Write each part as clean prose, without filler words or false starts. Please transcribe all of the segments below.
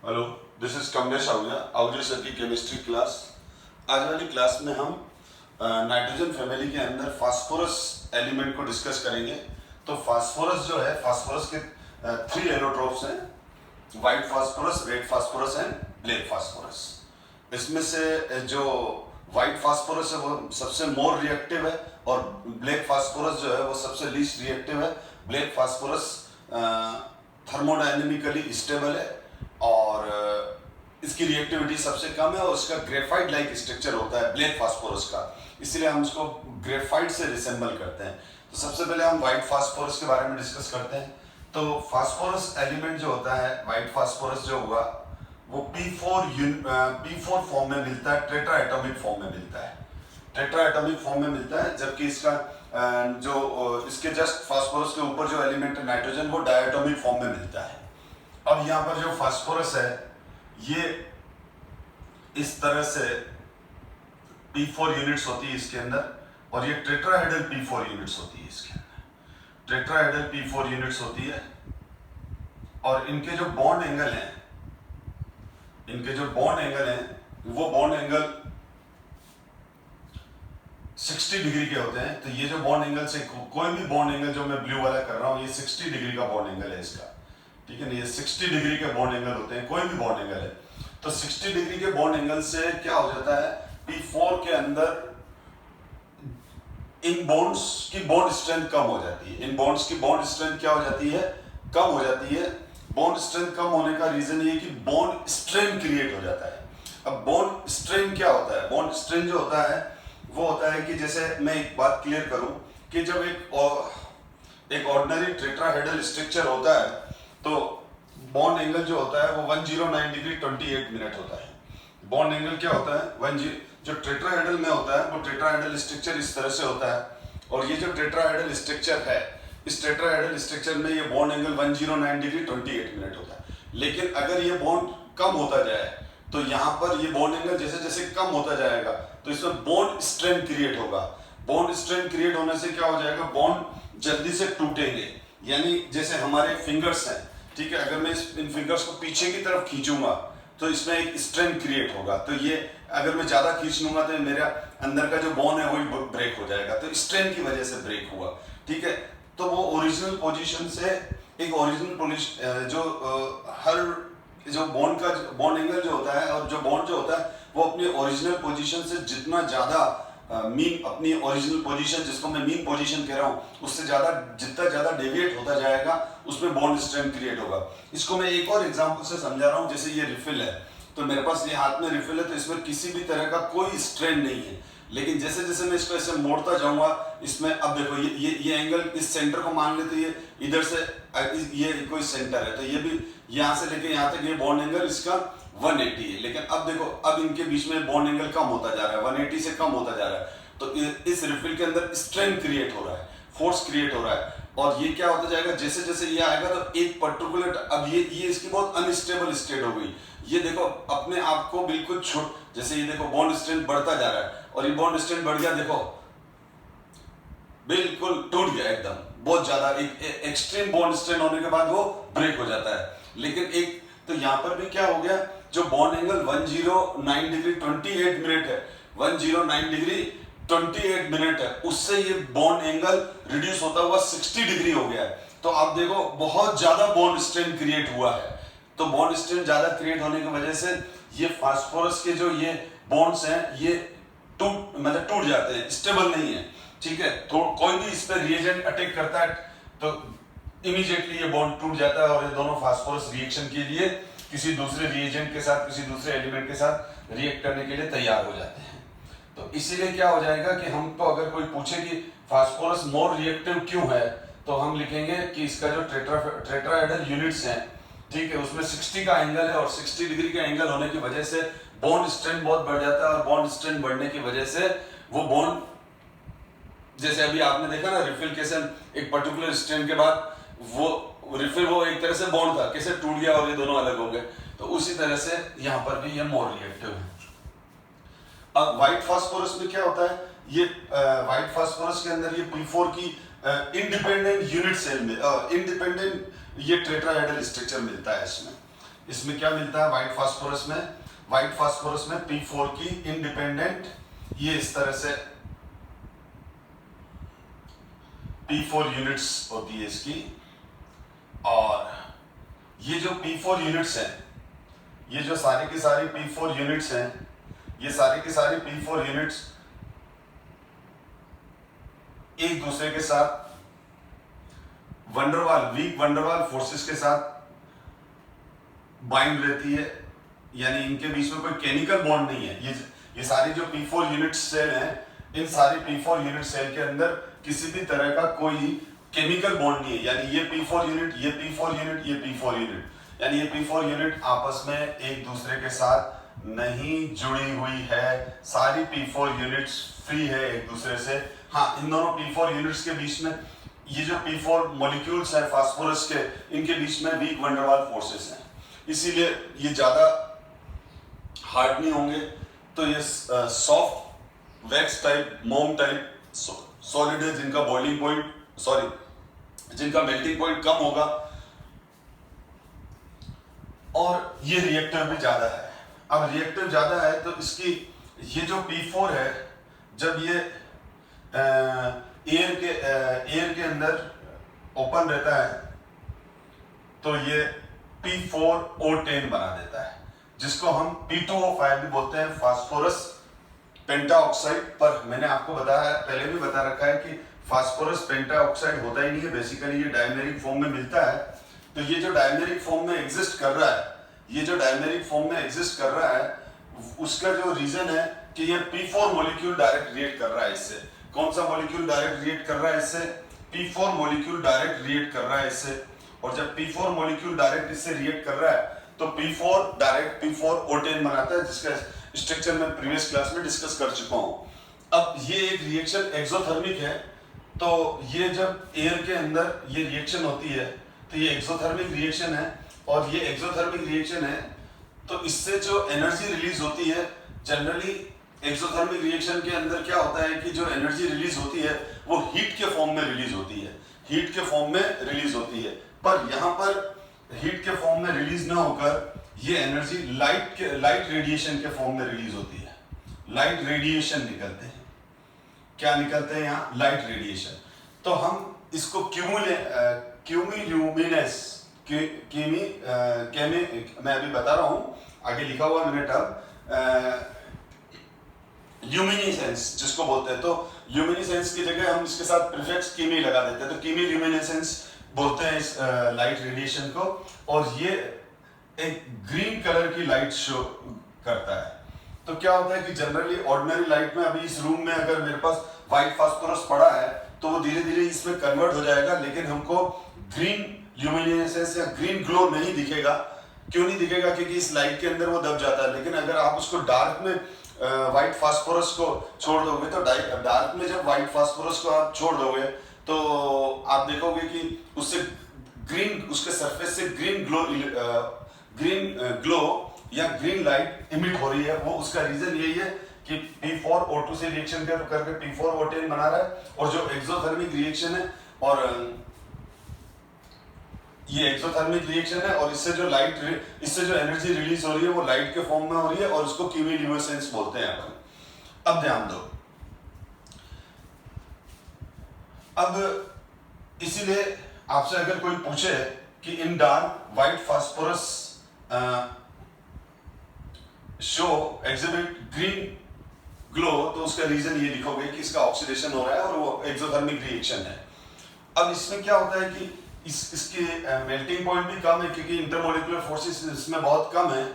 Hello, this is Kamlesh Ahuja sir की chemistry class. आज वाली क्लास में हम नाइट्रोजन फैमिली के अंदर फास्फोरस एलिमेंट को डिस्कस करेंगे। तो फास्फोरस जो है, फास्फोरस के 3 एलोट्रोप्स हैं, white phosphorus, red phosphorus and black phosphorus. इसमें से जो वाइट फास्फोरस है वो सबसे मोर रिएक्टिव है और ब्लैक फास्फोरस जो है वो सबसे लीस्ट रिएक्टिव है। ब्लैक फास्फोरस थर्मोडायनेमिकली स्टेबल है और इसकी रिएक्टिविटी सबसे कम है और इसका ग्रेफाइट लाइक स्ट्रक्चर होता है ब्लैक फास्फोरस का, इसलिए हम इसको ग्रेफाइट से रिसेंबल करते हैं। तो सबसे पहले हम व्हाइट फास्फोरस के बारे में डिस्कस करते हैं। तो फास्फोरस एलिमेंट जो होता है, व्हाइट फास्फोरस जो हुआ वो P4 फॉर्म में मिलता है, टेट्रा एटॉमिक फॉर्म में मिलता है, टेट्रा एटॉमिक फॉर्म में मिलता है। जबकि इसका जो इसके जस्ट फास्फोरस के ऊपर जो एलिमेंट है नाइट्रोजन, वो डायटोमिक फॉर्म में मिलता है। अब यहाँ पर जो फास्फोरस है ये इस तरह से P4 यूनिट्स होती है इसके अंदर, और ये टेट्राहेड्रल P4 यूनिट्स होती है इसके अंदर, टेट्राहेड्रल P4 यूनिट्स होती है। और इनके जो बॉन्ड एंगल हैं, वो बॉन्ड एंगल 60 डिग्री के होते हैं। तो ये जो बॉन्ड एंगल से कोई भी बॉन्ड एंगल जो मैं ब्लू वाला कर रहा हूँ, ये 60 डिग्री का बॉन्ड एंगल है इसका, ठीक है ना। ये 60 डिग्री के बॉन्ड एंगल होते हैं, कोई भी बॉन्ड एंगल है। तो 60 डिग्री के बॉन्ड एंगल से क्या हो जाता है, P4 के अंदर इन बॉन्ड्स की बॉन्ड स्ट्रेंथ कम हो जाती है। इन बॉन्ड्स की बॉन्ड स्ट्रेंथ क्या हो जाती है, कम हो जाती है। बॉन्ड स्ट्रेंथ कम होने का रीजन ये कि बॉन्ड स्ट्रेन क्रिएट हो जाता है। अब बॉन्ड स्ट्रेन क्या होता है, बॉन्ड स्ट्रेन जो होता है वो होता है कि जैसे मैं एक बात क्लियर करूं कि जब एक ऑर्डिनरी टेट्राहेड्रल स्ट्रक्चर होता है तो बॉन्ड एंगल जो होता है वो 109 डिग्री 28 मिनट होता है। बॉन्ड एंगल क्या होता है, जो टेट्राहेड्रल में होता है वो टेट्राहेड्रल स्ट्रक्चर इस तरह से होता है, और ये जो टेट्राहेड्रल स्ट्रक्चर है, इस टेट्राहेड्रल स्ट्रक्चर में ये बॉन्ड एंगल 109 डिग्री 28 मिनट होता है। लेकिन अगर ये बॉन्ड कम होता जाए तो यहाँ पर ये बॉन्ड एंगल जैसे जैसे कम होता जाएगा तो इसमें बॉन्ड स्ट्रेन क्रिएट होगा। बॉन्ड स्ट्रेन क्रिएट होने से क्या हो जाएगा, बॉन्ड जल्दी से टूटेंगे। यानी जैसे हमारे फिंगर्स हैं, ठीक है, अगर मैं इन फिंगर्स को पीछे की तरफ खींचूंगा तो इसमें एक स्ट्रेन क्रिएट होगा। तो ये अगर मैं ज्यादा खींच लूंगा तो मेरा अंदर का जो बोन है वही ब्रेक हो जाएगा। तो स्ट्रेन की वजह से ब्रेक हुआ, ठीक है। तो वो ओरिजिनल पोजीशन से एक ओरिजिनल पोजीशन हर जो बॉन्ड एंगल जो होता है और जो बॉन्ड जो होता है वो अपनी ओरिजिनल पोजीशन से जितना ज्यादा अपनी ओरिजिनल पोजीशन, जिसको मैं मीन पोजीशन कह रहा हूँ, उससे जितना ज्यादा डेविएट होता जाएगा उसमें बॉन्ड स्ट्रेन क्रिएट होगा। इसको मैं एक और एग्जांपल से समझा रहा हूँ। जैसे ये रिफिल है, तो मेरे पास ये हाथ में रिफिल है, तो इसमें किसी भी तरह का कोई स्ट्रेन नहीं है। लेकिन जैसे जैसे मैं इसको ऐसे मोड़ता जाऊंगा, इसमें अब देखो ये एंगल, इस सेंटर को मान लेते, ये इधर से ये कोई सेंटर है, तो ये भी यहाँ से लेके यहाँ तक ये बॉन्ड एंगल इसका 180 है। लेकिन अब देखो, अब इनके बीच में बॉन्ड एंगल कम होता जा रहा है, 180 से कम होता जा रहा है। तो इस रिफिल के अंदर स्ट्रेन क्रिएट हो रहा है, फोर्स क्रिएट हो रहा है, और ये क्या होता जाएगा, जैसे जैसे ये आएगा तो एक पर्टिकुलर, अब ये इसकी बहुत अनस्टेबल स्टेट हो गई। ये देखो अपने आप को बिल्कुल जैसे ये देखो बॉन्ड स्ट्रेंथ बढ़ता जा रहा है, और ये बॉन्ड स्ट्रेंथ बढ़ गया, देखो बिल्कुल टूट गया एकदम, बहुत ज्यादा एक एक्सट्रीम बॉन्ड स्ट्रेन होने के बाद वो ब्रेक हो जाता है। लेकिन एक तो यहाँ पर भी क्या हो गया, जो बॉन्ड एंगल 109 डिग्री 28 मिनट है, 109 डिग्री 28 मिनट है, उससे ये बॉन्ड एंगल रिड्यूस होता हुआ 60 डिग्री हो गया है। तो आप देखो बहुत ज्यादा बॉन्ड स्ट्रेन क्रिएट हुआ है। तो बॉन्ड स्ट्रेन ज्यादा क्रिएट होने की वजह से ये फास्फोरस के जो ये बॉन्ड्स हैं ये टूट जाते हैं, स्टेबल नहीं है, ठीक है। तो कोई भी इस पर रिएजेंट अटैक करता है तो इमीडिएटली ये बॉन्ड टूट जाता है, और ये दोनों फास्फोरस रिएक्शन के लिए किसी दूसरे रिएजेंट के साथ, किसी दूसरे एलिमेंट के साथ रिएक्ट करने के लिए तैयार हो जाते हैं। तो इसीलिए क्या हो जाएगा कि हमको अगर कोई पूछे कि फास्फोरस मोर रिएक्टिव क्यों है, तो हम लिखेंगे कि इसका जो टेट्राहेड्रल यूनिट्स हैं, ठीक है, उसमें 60 का एंगल है, और 60 डिग्री का एंगल होने की वजह से बॉन्ड स्ट्रेन बहुत बढ़ जाता है, और बॉन्ड स्ट्रेन बढ़ने की वजह से वो बॉन्ड, जैसे अभी आपने देखा ना रिफिल कैसे एक पर्टिकुलर स्ट्रेन के बाद वो रिफिल वो एक तरह से बॉन्ड था, कैसे टूट गया और ये दोनों अलग हो गए। तो उसी तरह से यहाँ पर भी ये मोर रिएक्टिव है। अब व्हाइट फास्फोरस में क्या होता है, ये व्हाइट फास्फोरस के अंदर ये P4 की इंडिपेंडेंट यूनिट सेल में इंडिपेंडेंट ये टेट्राहेड्रल स्ट्रक्चर मिलता है इसमें। इसमें क्या मिलता है व्हाइट फास्फोरस में? व्हाइट फास्फोरस में P4 की इंडिपेंडेंट, ये इस तरह से P4 यूनिट्स होती है इसकी, और ये जो P4 यूनिट्स हैं, ये जो सारी की सारी P4 यूनिट्स हैं, ये सारी की सारी P4 यूनिट्स एक दूसरे के साथ वीक वंडरवाल फोर्सेस के साथ बाइंड रहती है, यानी इनके बीच में कोई केमिकल बॉन्ड नहीं है। ये सारी जो P4 यूनिट सेल हैं, इन सारी P4 यूनिट सेल के अंदर किसी भी तरह का कोई केमिकल बॉन्ड नहीं है, यानी ये P4 यूनिट, ये P4 यूनिट, ये P4 यूनिट, यानी ये P4 यूनिट आपस में एक दूसरे के साथ नहीं जुड़ी हुई है। सारी P4 यूनिट्स फ्री है एक दूसरे से। हाँ, इन दोनों P4 यूनिट्स के बीच में ये जो P4 मॉलिक्यूल्स हैं फास्फोरस के, इनके बीच में वीक वंडरवाल फोर्सेस हैं, इसीलिए ये ज्यादा हार्ड नहीं होंगे। तो ये सॉफ्ट वैक्स टाइप, मोम टाइप सॉलिड है, जिनका बॉइलिंग पॉइंट, जिनका मेल्टिंग पॉइंट कम होगा, और ये रिएक्टिव भी ज्यादा है। अब रिएक्टिव ज्यादा है तो इसकी ये जो P4 है, जब ये एयर के अंदर ओपन रहता है तो ये P4O10 बना देता है, जिसको हम P2O5 भी बोलते हैं, फास्फोरस पेंटाऑक्साइड। पर मैंने आपको बताया, पहले भी बता रखा है कि फास्फोरस पेंटाऑक्साइड होता ही नहीं है, बेसिकली ये डायमेरिक फॉर्म में मिलता है। तो ये जो डायमेरिक फॉर्म में एग्जिस्ट कर रहा है, ये जो डायमेरिक फॉर्म में एग्जिस्ट कर रहा है, उसका जो रीजन है कि ये P4 मॉलिक्यूल डायरेक्ट रिएक्ट कर रहा है इससे। कौन सा मॉलिक्यूल डायरेक्ट रिएक्ट कर रहा है इससे? P4 मॉलिक्यूल डायरेक्ट रिएक्ट कर रहा है इससे। और जब P4 मॉलिक्यूल डायरेक्ट इससे रिएक्ट कर रहा है तो P4 डायरेक्ट P4O10 बनाता है, जिसका स्ट्रक्चर मैं प्रीवियस क्लास में डिस्कस कर चुका हूं। अब ये एक रिएक्शन एक्सोथर्मिक है, तो ये जब एयर के अंदर ये रिएक्शन होती है तो ये एक्सोथर्मिक रिएक्शन है, और ये एक्सोथर्मिक रिएक्शन है तो इससे जो एनर्जी रिलीज होती है, जनरली एक्सोथर्मिक रिएक्शन के अंदर क्या होता है कि जो एनर्जी रिलीज होती है वो हीट के फॉर्म में रिलीज होती है, हीट के फॉर्म में रिलीज होती है। पर यहाँ पर हीट के फॉर्म में रिलीज ना होकर ये एनर्जी लाइट रेडिएशन के फॉर्म में रिलीज होती है। लाइट रेडिएशन निकलते हैं, क्या निकलते हैं यहाँ? Light radiation. तो हम इसको मैं अभी बता रहा हूँ, आगे लिखा हुआ मैंने टर्म ल्यूमिनेसेंस जिसको बोलते हैं। तो ल्यूमिनेसेंस की जगह हम इसके साथ प्रीफिक्स कीमी लगा देते हैं, तो कीमी ल्यूमिनेसेंस बोलते हैं इस लाइट रेडिएशन को। और ये एक ग्रीन कलर की लाइट शो करता है। तो क्या होता है कि जनरली ऑर्डिनरी लाइट में, अभी इस रूम में अगर मेरे पास व्हाइट फास्फोरस पड़ा है तो वो धीरे धीरे इसमें कन्वर्ट हो जाएगा, लेकिन हमको ग्रीन ल्यूमिनेसेंस या ग्रीन ग्लो नहीं दिखेगा। क्यों नहीं दिखेगा? क्योंकि इस लाइट के अंदर वो दब जाता है। लेकिन अगर आप उसको डार्क में व्हाइट फास्फोरस को छोड़ दोगे, तो डार्क में जब व्हाइट फास्फोरस को आप छोड़ दोगे तो आप देखोगे कि उससे ग्रीन, उसके सरफेस से ग्रीन ग्लो या ग्रीन लाइट इमिट हो रही है। वो उसका रीजन यही है कि P4O2 से रिएक्शन करके P4O10 बना रहा है, और जो एक्सोथर्मिक रिएक्शन है, और ये एक्सोथर्मिक रिएक्शन है, और इससे जो एनर्जी रिलीज हो रही है वो लाइट के फॉर्म में हो रही है, और उसको कीमिल्यूमिनेसेंस बोलते हैं अपन। अब ध्यान दो, अब इसीलिए आपसे अगर कोई पूछे कि इन dark white phosphorus show exhibit green glow, तो उसका रीजन ये लिखोगे कि इसका ऑक्सीडेशन हो रहा है और वो एक्सोथर्मिक रिएक्शन है। अब इसमें क्या होता है कि इसके मेल्टिंग पॉइंट भी कम है, क्योंकि इंटरमोलिकुलर फोर्सेस इसमें बहुत कम है।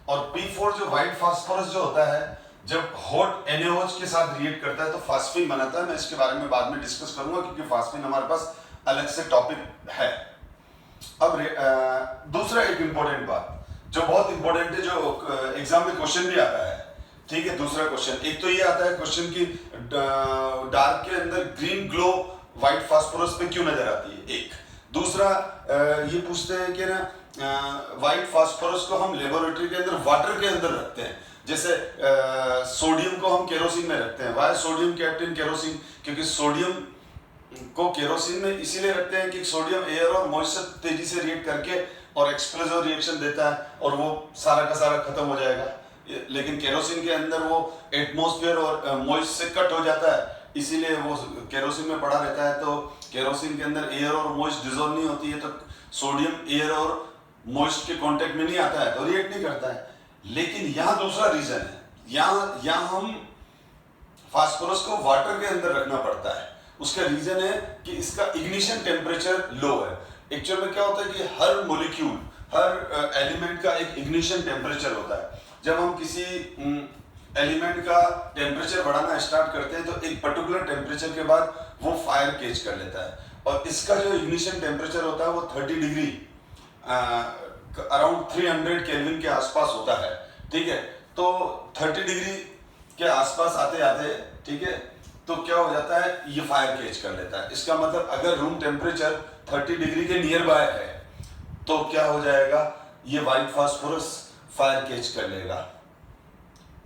और P4 जो व्हाइट फास्फोरस जो होता है, जब हॉट NaOH के साथ रिएक्ट करता है तो फास्फीन बनाता है। मैं इसके बारे में बाद में डिस्कस करूंगा, क्योंकि फास्फीन हमारे पास अलग से टॉपिक है। अब दूसरा एक इंपॉर्टेंट बात जो बहुत इंपॉर्टेंट है, जो एग्जाम में क्वेश्चन भी आता है, ठीक है। दूसरा क्वेश्चन, एक तो ये आता है क्वेश्चन की डार्क के अंदर ग्रीन ग्लो व्हाइट फास्फोरस पे क्यों नजर आती है, एक। दूसरा ये पूछते हैं कि ना व्हाइट फास्फोरस को हम लेबोरेटरी के अंदर वाटर के अंदर रखते हैं, जैसे सोडियम को हम केरोसिन में रखते हैं। Why sodium kept in kerosene? क्योंकि सोडियम को केरोसिन में इसीलिए रखते हैं कि सोडियम एयर और मॉइस्चर तेजी से रिएक्ट करके और एक्सप्लोसिव रिएक्शन देता है और वो सारा का सारा खत्म हो जाएगा। लेकिन केरोसिन के अंदर वो एटमॉस्फेयर और मॉइस्ट से कट हो जाता है, इसीलिए वो केरोसिन में पड़ा रहता है। तो केरोसिन के अंदर एयर और मॉइस्ट डिसॉल्व नहीं होती है, तो सोडियम एयर और मॉइस्ट के कांटेक्ट में नहीं आता है तो रिएक्ट नहीं करता है। लेकिन यहाँ दूसरा रीजन है, यहाँ हम फास्फोरस को वाटर के अंदर रखना पड़ता है। उसका रीजन है कि इसका इग्निशन टेम्परेचर लो है। एक्चुअल में क्या होता है कि हर मॉलिक्यूल, हर एलिमेंट का एक इग्निशन टेम्परेचर होता है। जब हम किसी एलिमेंट का टेम्परेचर बढ़ाना स्टार्ट करते हैं तो एक पर्टिकुलर टेम्परेचर के बाद वो फायर केच कर लेता है, और इसका जो इग्निशन टेम्परेचर होता है वो 30 डिग्री अराउंड 300 केल्विन के आसपास होता है। ठीक है, तो 30 डिग्री के आसपास आते आते, ठीक है, तो क्या हो जाता है, ये फायर केच कर लेता है। इसका मतलब अगर रूम टेम्परेचर 30 डिग्री के नियर बाय है तो क्या हो जाएगा, ये व्हाइट फास्फोरस फायर केच कर लेगा।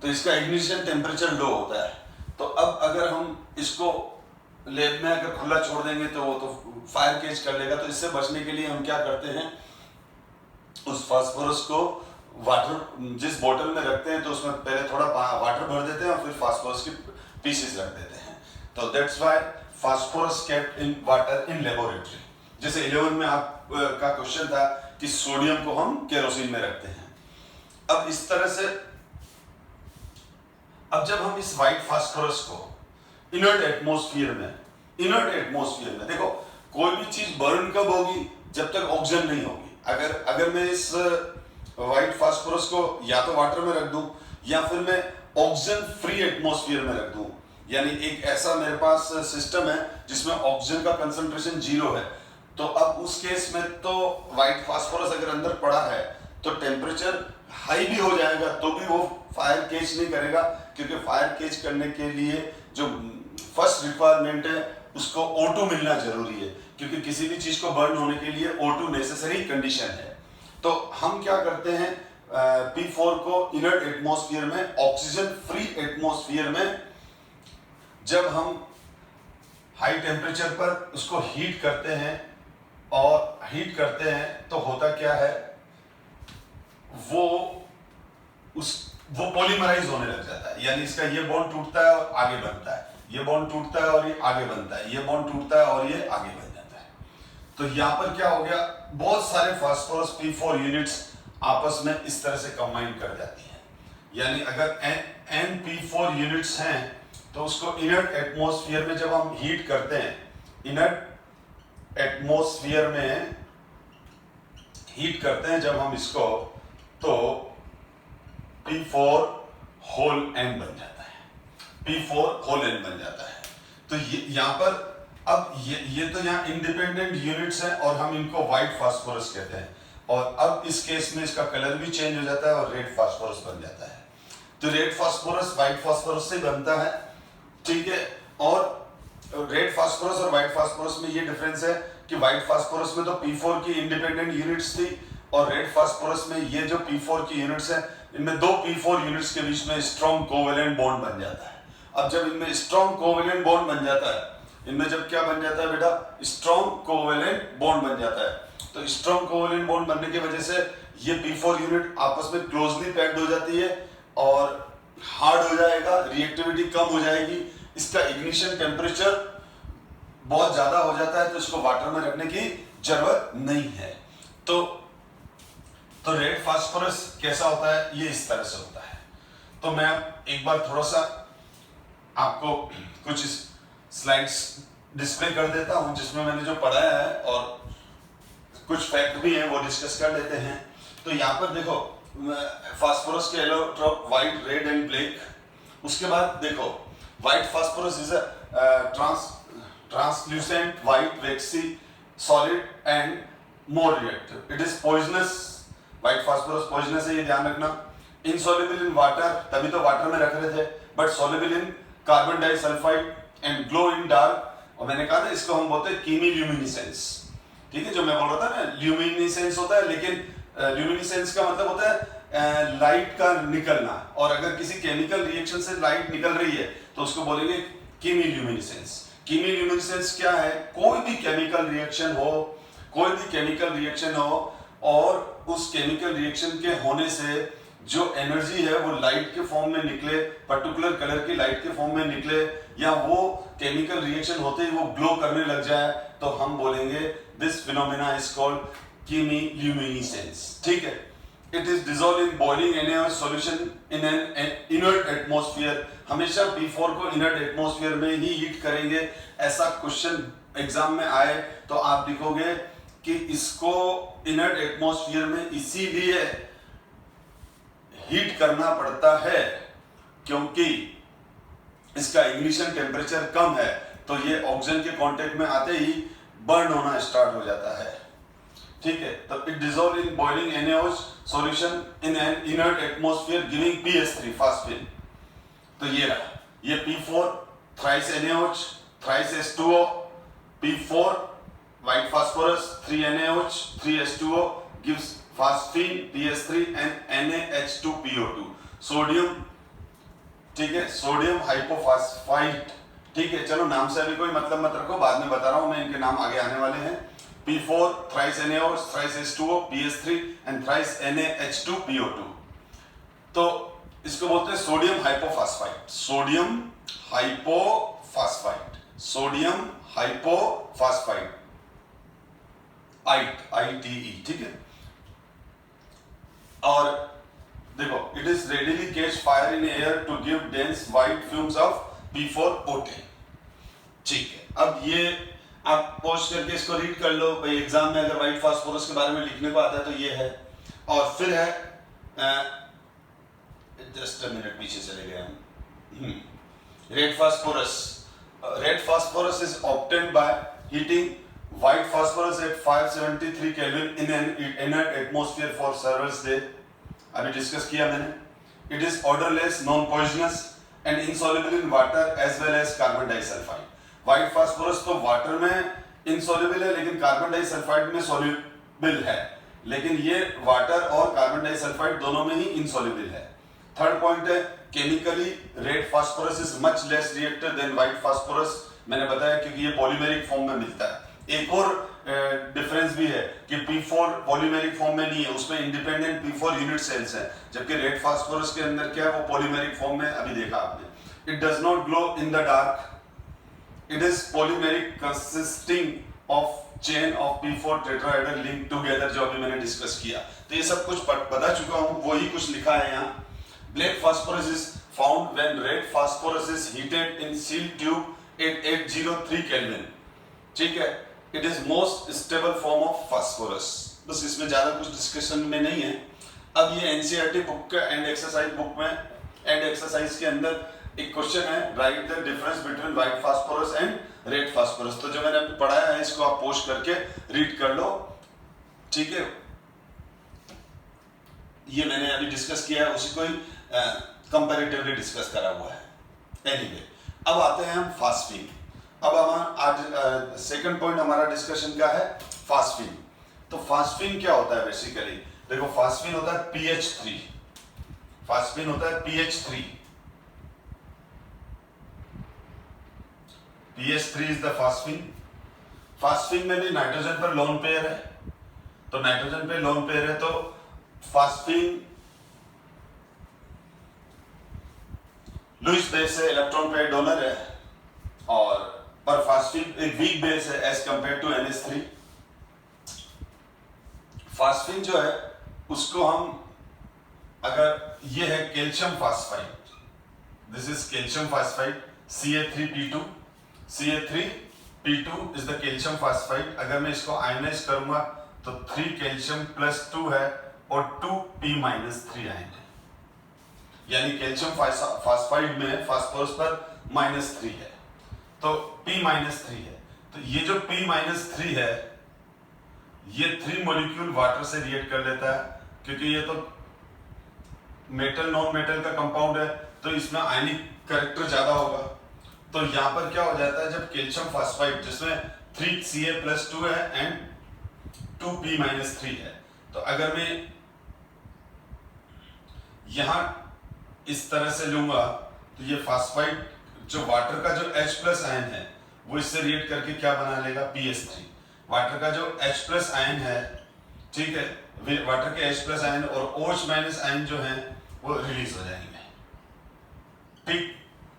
तो इसका इग्निशन टेम्परेचर लो होता है। तो अब अगर हम इसको लैब में अगर खुला छोड़ देंगे तो वो तो फायर केच कर लेगा। तो इससे बचने के लिए हम क्या करते हैं, उस फास्फोरस को वाटर जिस बोतल में रखते हैं तो उसमें पहले थोड़ा वाटर भर देते हैं और फिर फास्फोरस के पीसेस रख देते हैं। तो that's why phosphorus kept in water in laboratory. जैसे 11 में आपका क्वेश्चन था कि सोडियम को हम केरोसिन में रखते हैं। अब इस तरह से, अब जब हम इस व्हाइट फास्फोरस को इनर्ट एटमॉस्फेयर में देखो, कोई भी चीज बर्न कब होगी, जब तक ऑक्सीजन नहीं होगी। अगर मैं इस व्हाइट फास्फोरस को या तो वाटर में रख दूं या फिर मैं ऑक्सीजन फ्री एटमॉस्फेयर में रख दूं, यानी एक ऐसा मेरे पास सिस्टम है जिसमें ऑक्सीजन का कंसंट्रेशन 0 है, तो अब उस केस में तो व्हाइट फास्फोरस अगर अंदर पड़ा है तो टेम्परेचर हाई भी हो जाएगा तो भी वो फायर केच नहीं करेगा, क्योंकि फायर केच करने के लिए जो फर्स्ट रिक्वायरमेंट है उसको O2 मिलना जरूरी है, क्योंकि किसी भी चीज को बर्न होने के लिए O2 नेसेसरी कंडीशन है। तो हम क्या करते हैं, P4 को इनर्ट एटमॉस्फेयर में, ऑक्सीजन फ्री एटमॉस्फेयर में जब हम हाई टेम्परेचर पर उसको हीट करते हैं, और हीट करते हैं तो होता क्या है, वो पॉलीमराइज होने लग जाता है। यानी इसका ये बॉन्ड टूटता है और आगे बनता है, ये बॉन्ड टूटता है और ये आगे बनता है, ये बॉन्ड टूटता है और ये आगे बन जाता है। तो यहाँ पर क्या हो गया, बहुत सारे फास्फोरस P4 यूनिट्स आपस में इस तरह से कंबाइन कर जाती हैं। यानी अगर NP4 यूनिट्स हैं तो उसको इनर्ट एटमॉस्फेयर में जब हम हीट करते हैं, इनर्ट एटमॉस्फेयर में हीट करते हैं जब हम इसको, तो P4 होल N बन जाता है, P4 होल N बन जाता है। तो यहाँ पर अब ये तो यहाँ इंडिपेंडेंट यूनिट्स हैं और हम इनको व्हाइट फास्फोरस कहते हैं, और अब इस केस में इसका कलर भी चेंज हो जाता है और रेड फास्फोरस बन जाता है। तो रेड फास्फोरस व्हाइट फास्फोरस से बनता है, ठीक है। और रेड फास्फोरस और व्हाइट फास्फोरस में ये डिफरेंस है कि व्हाइट फास्फोरस में तो P4 की इंडिपेंडेंट यूनिट्स थी, और रेड फास्फोरस में ये जो P4 की यूनिट्स हैं, इनमें दो P4 यूनिट्स के बीच में स्ट्रॉन्ग कोवेलेंट बॉन्ड बन जाता है। अब जब इनमें स्ट्रॉन्ग कोवेलेंट बॉन्ड बन जाता है, इनमें जब क्या बन जाता है बेटा, स्ट्रॉन्ग कोवेलेंट बॉन्ड बन जाता है। तो स्ट्रॉन्ग कोवेलेंट बॉन्ड बनने की वजह से ये P4 यूनिट आपस में क्लोजली पैक्ड हो जाती है और हार्ड हो जाएगा, रिएक्टिविटी कम हो जाएगी, इसका इग्निशन टेम्परेचर बहुत ज्यादा हो जाता है, तो इसको वाटर में रखने की जरूरत नहीं है। तो रेड फास्फोरस कैसा होता है, ये इस तरह से होता है। तो मैं एक बार थोड़ा सा आपको कुछ स्लाइड्स डिस्प्ले कर देता हूं जिसमें मैंने जो पढ़ाया है और कुछ फैक्ट भी हैं वो डिस्कस कर लेते हैं। तो यहाँ पर देखो, फास्फोरस के allotrope white, red and black. उसके बाद देखो, white phosphorus is a translucent white vaccine solid and more reactive. It is poisonous. White phosphorus poisonous है, ये ध्यान रखना। इनसॉल्युबल इन वाटर, तभी तो वाटर में रख रहे थे, but soluble in carbon disulphide and glow in dark. और मैंने कहा था इसको हम बोलते हैं कीमिल्यूमिनेसेंस, ठीक है। जो मैं बोल रहा था ना, ल्यूमिनेसेंस होता है, लेकिन ल्यूमिनेसेंस का मतलब होता है लाइट का निकलना, और अगर किसी केमिकल रिएक्शन से लाइट निकल रही है तो उसको बोलेंगे कीमिल्यूमिनेसेंस। कीमिल्यूमिनेसेंस क्या है, कोई भी केमिकल रिएक्शन हो और उस केमिकल रिएक्शन के होने से जो एनर्जी है वो लाइट के फॉर्म में निकले, पर्टिकुलर कलर की लाइट के फॉर्म में निकले, या वो केमिकल रिएक्शन होते ही वो ग्लो करने लग जाए, तो हम बोलेंगे दिस फिनोमेना इज कॉल्ड कीमिल्यूमिनेसेंस। ठीक है। It is dissolve in boiling NaOH solution in an inert atmosphere. हमेशा P4 को इनर्ट एटमॉस्फेयर में ही हीट करेंगे। ऐसा क्वेश्चन एग्जाम में आए तो आप लिखोगे कि इसको इनर्ट एटमॉस्फेयर में इसीलिए हीट करना पड़ता है क्योंकि इसका इग्निशन टेम्परेचर कम है, तो ये ऑक्सीजन के कांटेक्ट में आते ही बर्न होना स्टार्ट हो जाता है। ठीक है। तो it dissolve in boiling NaOH solution in an inert atmosphere giving PS3 phosphate. तो ये रहा, ये P4 thrice NaOH thrice H2O, P4 white phosphorus 3 NaOH 3 H2O gives phosphine PS3 and NaH2PO2 sodium. ठीक है, सोडियम हाइपोफॉस्फाइट। ठीक है, चलो नाम से अभी कोई मतलब मत रखो, बाद में बता रहा हूं मैं, इनके नाम आगे आने वाले हैं। P4 thrice NaOH thrice H2O PS3 and thrice NaH2PO2। तो इसको बोलते हैं sodium hypophosphite, sodium hypophosphite, sodium hypophosphite, ITE। ठीक है। और देखो, it is readily catch fire in air to give dense white fumes of P4O10। ठीक है। अब ये आप पोस्ट करके इसको रीड कर लो भाई, एग्जाम में अगर व्हाइट फास्फोरस के बारे में लिखने को आता है तो ये है। और फिर है जस्ट अ मिनट, पीछे चले गए हम। Red phosphorus. Red phosphorus is obtained by heating white phosphorus at 573 Kelvin in an inert atmosphere for several days। अभी डिस्कस किया मैंने। It is odorless, non-poisonous and insoluble in water as well as carbon disulfide। White phosphorus तो water में insoluble है लेकिन carbon disulphide में soluble है, लेकिन ये वाटर और कार्बन डाइसल्फाइड दोनों में ही insoluble है। थर्ड पॉइंट है, chemically red phosphorus is much less reactive than white phosphorus. मैंने बताया क्योंकि ये पॉलीमेरिक फॉर्म में मिलता है। एक और डिफरेंस भी है कि P4 पॉलीमेरिक फॉर्म में नहीं है, उसमें इंडिपेंडेंट P4 यूनिट सेल्स हैं, जबकि रेड फास्फोरस के अंदर क्या है, वो पॉलीमेरिक फॉर्म में, अभी देखा आपने। It does not glow in the dark, it is polymeric consisting of chain of P4 tetrahedral link together, जो अभी मैंने डिस्कस किया। तो ये सब कुछ बता चुका हूं, वही कुछ लिखा है यहाँ। Black phosphorus is found when red phosphorus is heated in sealed tube at 803 kelvin. ठीक है। It is most stable form of phosphorus. बस इसमें ज्यादा कुछ डिस्कशन में नहीं है। अब ये एनसीईआरटी बुक का एंड एक्सरसाइज बुक में एंड एक्सरसाइज के अंदर एक क्वेश्चन है, right the difference between white phosphorus and red phosphorus. तो जो मैंने अभी पढ़ाया है इसको आप पोस्ट करके रीड कर लो। ठीक है, ये मैंने अभी डिस्कस किया है, उसी को ही कंपैरेटिवली डिस्कस करा हुआ है। एनीवे, अब आते हैं हम फास्फीन। अब हम आज सेकंड पॉइंट हमारा डिस्कशन का है फास्फीन। तो फास्फीन क्या होता है बेसिकली? देखो, फास्फीन होता है PH3। फास्फीन होता है PH3। PH3 is the phosphine. Phosphine में भी नाइट्रोजन पर लोन पेयर है, तो नाइट्रोजन पे लोन पेयर है, तो फास्फीन लुईस बेस है, इलेक्ट्रॉन पेयर डोनर है, और फास्फीन एक वीक बेस है as compare to NH3। Phosphine जो है उसको हम, अगर ये है calcium phosphide, this is calcium phosphide Ca3P2। Ca3P2 is the calcium phosphide. अगर मैं इसको आयनाइज करूंगा तो 3 कैल्शियम प्लस 2 है और 2P-3 आयन है, यानी कैल्शियम फास्फाइड में फास्फोरस पर -3 है, तो P-3 है। तो ये जो P-3 है, ये 3 मॉलिक्यूल वाटर से रिएक्ट कर लेता है, क्योंकि ये तो मेटल नॉन मेटल का कंपाउंड है, तो इसमें आयनिक कैरेक्टर ज्यादा होगा। तो यहां पर क्या हो जाता है, जब कैल्शियम फास्फाइड जिसमें 3Ca+2 है एंड 2P-3 है, तो अगर मैं यहां इस तरह से लूंगा तो ये फास्फाइड जो वाटर का जो H+ आयन है वो इससे रिएक्ट करके क्या बना लेगा, PH3। वाटर का जो H+ आयन है, ठीक है, वाटर के H प्लस आयन और OH माइनस आयन जो है वो रिलीज हो जाएंगे। ठीक,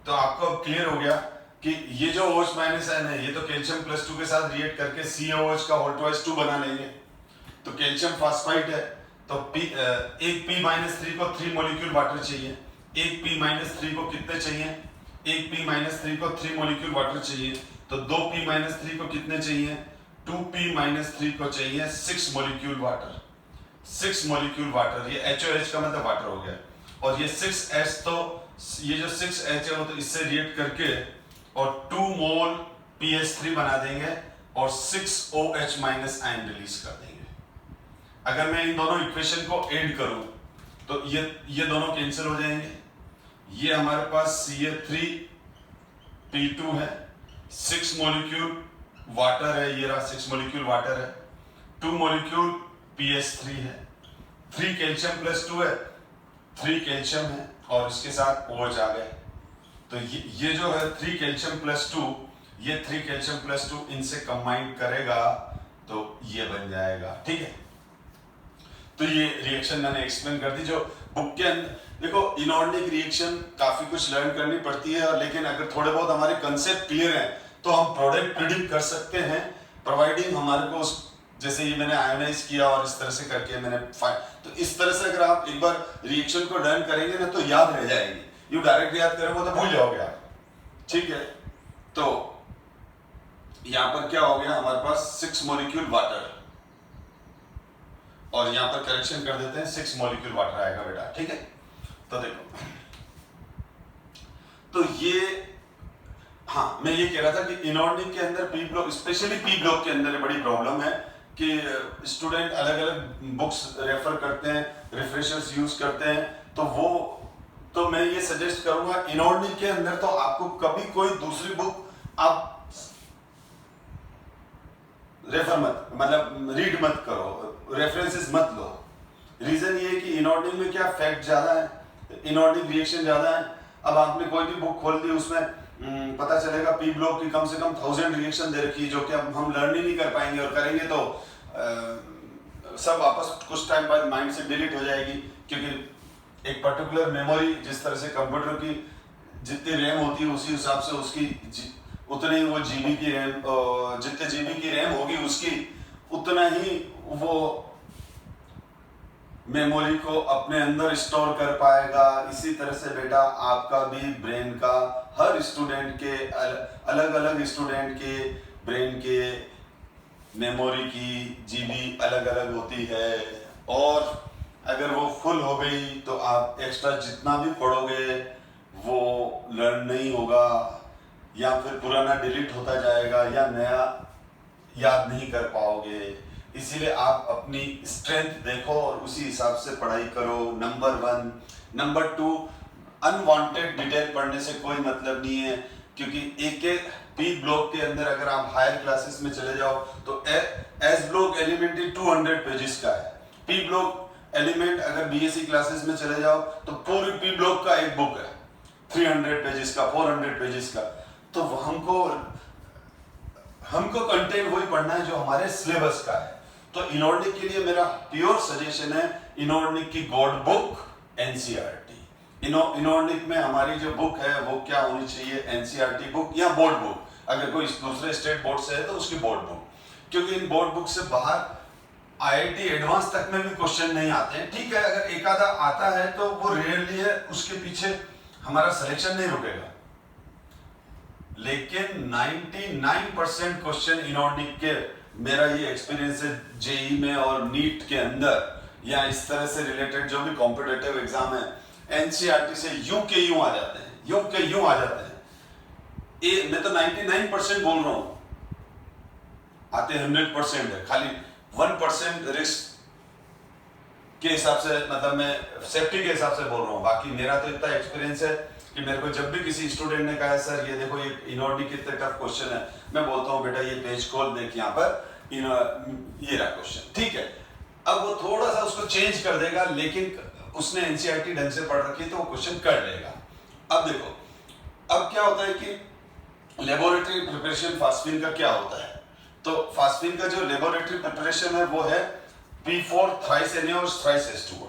तो आपको क्लियर हो गया कि ये जो OH माइनस आयन है ये तो कैल्शियम प्लस 2 के साथ रिएक्ट करके CaOH का होल ट्वाइस 2 बना लेंगे। तो कैल्शियम फास्फाइड है तो एक P-3 को 3 मॉलिक्यूल वाटर चाहिए। एक P-3 को कितने चाहिए? एक P-3 को 3 मॉलिक्यूल वाटर चाहिए। तो 2 P-3 को कितने चाहिए? 2 P-3 को चाहिए 6 मॉलिक्यूल वाटर। 6 मॉलिक्यूल वाटर, ये HOH का मतलब वाटर हो गया। और ये 6H, तो ये जो 6H है वो तो इससे रिएक्ट करके और 2 मोल PH3 बना देंगे और 6OH माइनस आयन रिलीज कर देंगे। अगर मैं इन दोनों इक्वेशन को ऐड करूं तो ये दोनों कैंसिल हो जाएंगे। ये हमारे पास Ca3P2 है, 6 मॉलिक्यूल वाटर है, ये रहा 6 मॉलिक्यूल वाटर है, 2 मॉलिक्यूल PH3 है, 3 कैल्शियम प्लस 2 है, 3 कैल्शियम है और इसके साथ OH आ गए। तो ये जो है 3 कैल्शियम प्लस 2, ये 3 कैल्शियम प्लस 2 इनसे कंबाइन करेगा तो ये बन जाएगा। ठीक है, तो ये रिएक्शन मैंने एक्सप्लेन कर दी। जो बुक के अंदर देखो इनऑर्गेनिक रिएक्शन काफी कुछ लर्न करनी पड़ती है, और लेकिन अगर थोड़े बहुत हमारे कंसेप्ट क्लियर हैं तो हम प्रोडक्ट प्रिडिक्ट कर सकते हैं, प्रोवाइडिंग हमारे को जैसे ये मैंने आयोनाइज किया और इस तरह से करके मैंने तो इस तरह से अगर आप एक बार रिएक्शन को लर्न करेंगे ना तो याद रह जाएगी। यू डायरेक्ट याद करेंगे तो भूल जाओगे आप। ठीक है, तो यहां पर क्या हो गया हमारे पास 6 मॉलिक्यूल वाटर, और यहां पर करेक्शन कर देते हैं 6 मॉलिक्यूल वाटर आएगा बेटा। ठीक है, तो देखो, तो ये हाँ मैं ये कह रहा था कि इनऑर्गेनिक के अंदर P block, specially P block के अंदर बड़ी प्रॉब्लम है कि स्टूडेंट अलग अलग बुक्स रेफर करते हैं, रिफ्रेशर्स यूज करते हैं, तो मैं ये सजेस्ट करूंगा इनऑर्गेनिक के अंदर तो आपको कभी कोई दूसरी बुक आप रेफर मत, मतलब रीड मत करो, रेफरेंसेस मत लो। रीजन ये है कि इनऑर्गेनिक में क्या फैक्ट ज्यादा है, इनऑर्गेनिक रिएक्शन ज्यादा है। अब आपने कोई भी बुक खोल दी उसमें पता चलेगा पी ब्लॉक की कम से कम 1000 रिएक्शन दे रखी है, जो कि अब हम लर्न ही नहीं कर पाएंगे, और करेंगे तो सब वापस कुछ टाइम बाद माइंड से डिलीट हो जाएगी, क्योंकि एक पर्टिकुलर मेमोरी, जिस तरह से कंप्यूटर की जितनी रैम होती है उसी हिसाब से उसकी उतने ही वो जीबी की रैम, जितने जीबी की रैम होगी उसकी उतना ही वो मेमोरी को अपने अंदर स्टोर कर पाएगा। इसी तरह से बेटा आपका भी ब्रेन का, हर स्टूडेंट के अलग अलग स्टूडेंट के ब्रेन के मेमोरी की जीबी अलग अलग होती है, और अगर वो फुल हो गई तो आप एक्स्ट्रा जितना भी पढ़ोगे वो लर्न नहीं होगा, या फिर पुराना डिलीट होता जाएगा, या नया याद नहीं कर पाओगे। इसीलिए आप अपनी स्ट्रेंथ देखो और उसी हिसाब से पढ़ाई करो, नंबर 1। नंबर 2, अनवांटेड डिटेल पढ़ने से कोई मतलब नहीं है, क्योंकि एक एक पी ब्लॉक के अंदर अगर आप हायर क्लासेस में चले जाओ तो एस ब्लॉक एलिमेंट्री 200 पेजेस का है। पी ब्लॉक एलिमेंट अगर बीएससी क्लासेस में चले जाओ तो पूरी पी ब्लॉक का एक बुक है 300 पेजेस का, 400 पेजेस का। तो हमको कंटेंट वही पढ़ना है जो हमारे सिलेबस का है। तो इनऑर्गेनिक के लिए मेरा प्योर सजेशन है इनऑर्गेनिक की गॉड बुक एनसीईआरटी। इनऑर्गेनिक में हमारी जो बुक है वो क्या होनी चाहिए, एनसीईआरटी बुक या बोर्ड बुक, अगर कोई दूसरे स्टेट बोर्ड से है तो उसकी बोर्ड बुक, क्योंकि इन बोर्ड बुक से बाहर आईआईटी एडवांस तक में भी क्वेश्चन नहीं आते हैं। ठीक है, अगर एक आधा आता है तो वो रेयरली है, उसके पीछे हमारा सिलेक्शन नहीं रुकेगा, लेकिन 99% क्वेश्चन इनऑर्गेनिक के, मेरा ये एक्सपीरियंस है जेई में और नीट के अंदर या इस तरह से रिलेटेड जो भी कॉम्पिटिटिव एग्जाम है, एनसीईआरटी से यूं के यूं आ जाते हैं, यूं के यूं आ जाते हैं। मैं तो 99% बोल रहा हूं, आते 100% है, खाली 1% रिस्क के हिसाब से, मतलब मैं सेफ्टी के हिसाब से बोल रहा हूँ। बाकी मेरा तो इतना एक्सपीरियंस है कि मेरे को जब भी किसी स्टूडेंट ने कहा सर ये देखो ये इनऑर्गेनिक कितने टफ क्वेश्चन है, मैं बोलता हूँ बेटा ये पेज खोल देख, यहाँ पर ये रहा क्वेश्चन, ठीक है। अब वो थोड़ा सा उसको चेंज कर देगा, लेकिन उसने एनसीईआरटी ढंग से पढ़ रखी तो वो क्वेश्चन कर लेगा। अब देखो, अब क्या होता है कि लेबोरेटरी प्रिपरेशन फास्फीन का क्या होता है, तो फास्फीन का जो लेबोरेटरी प्रिपरेशन है वो है P4 thrice NaOH thrice H2O।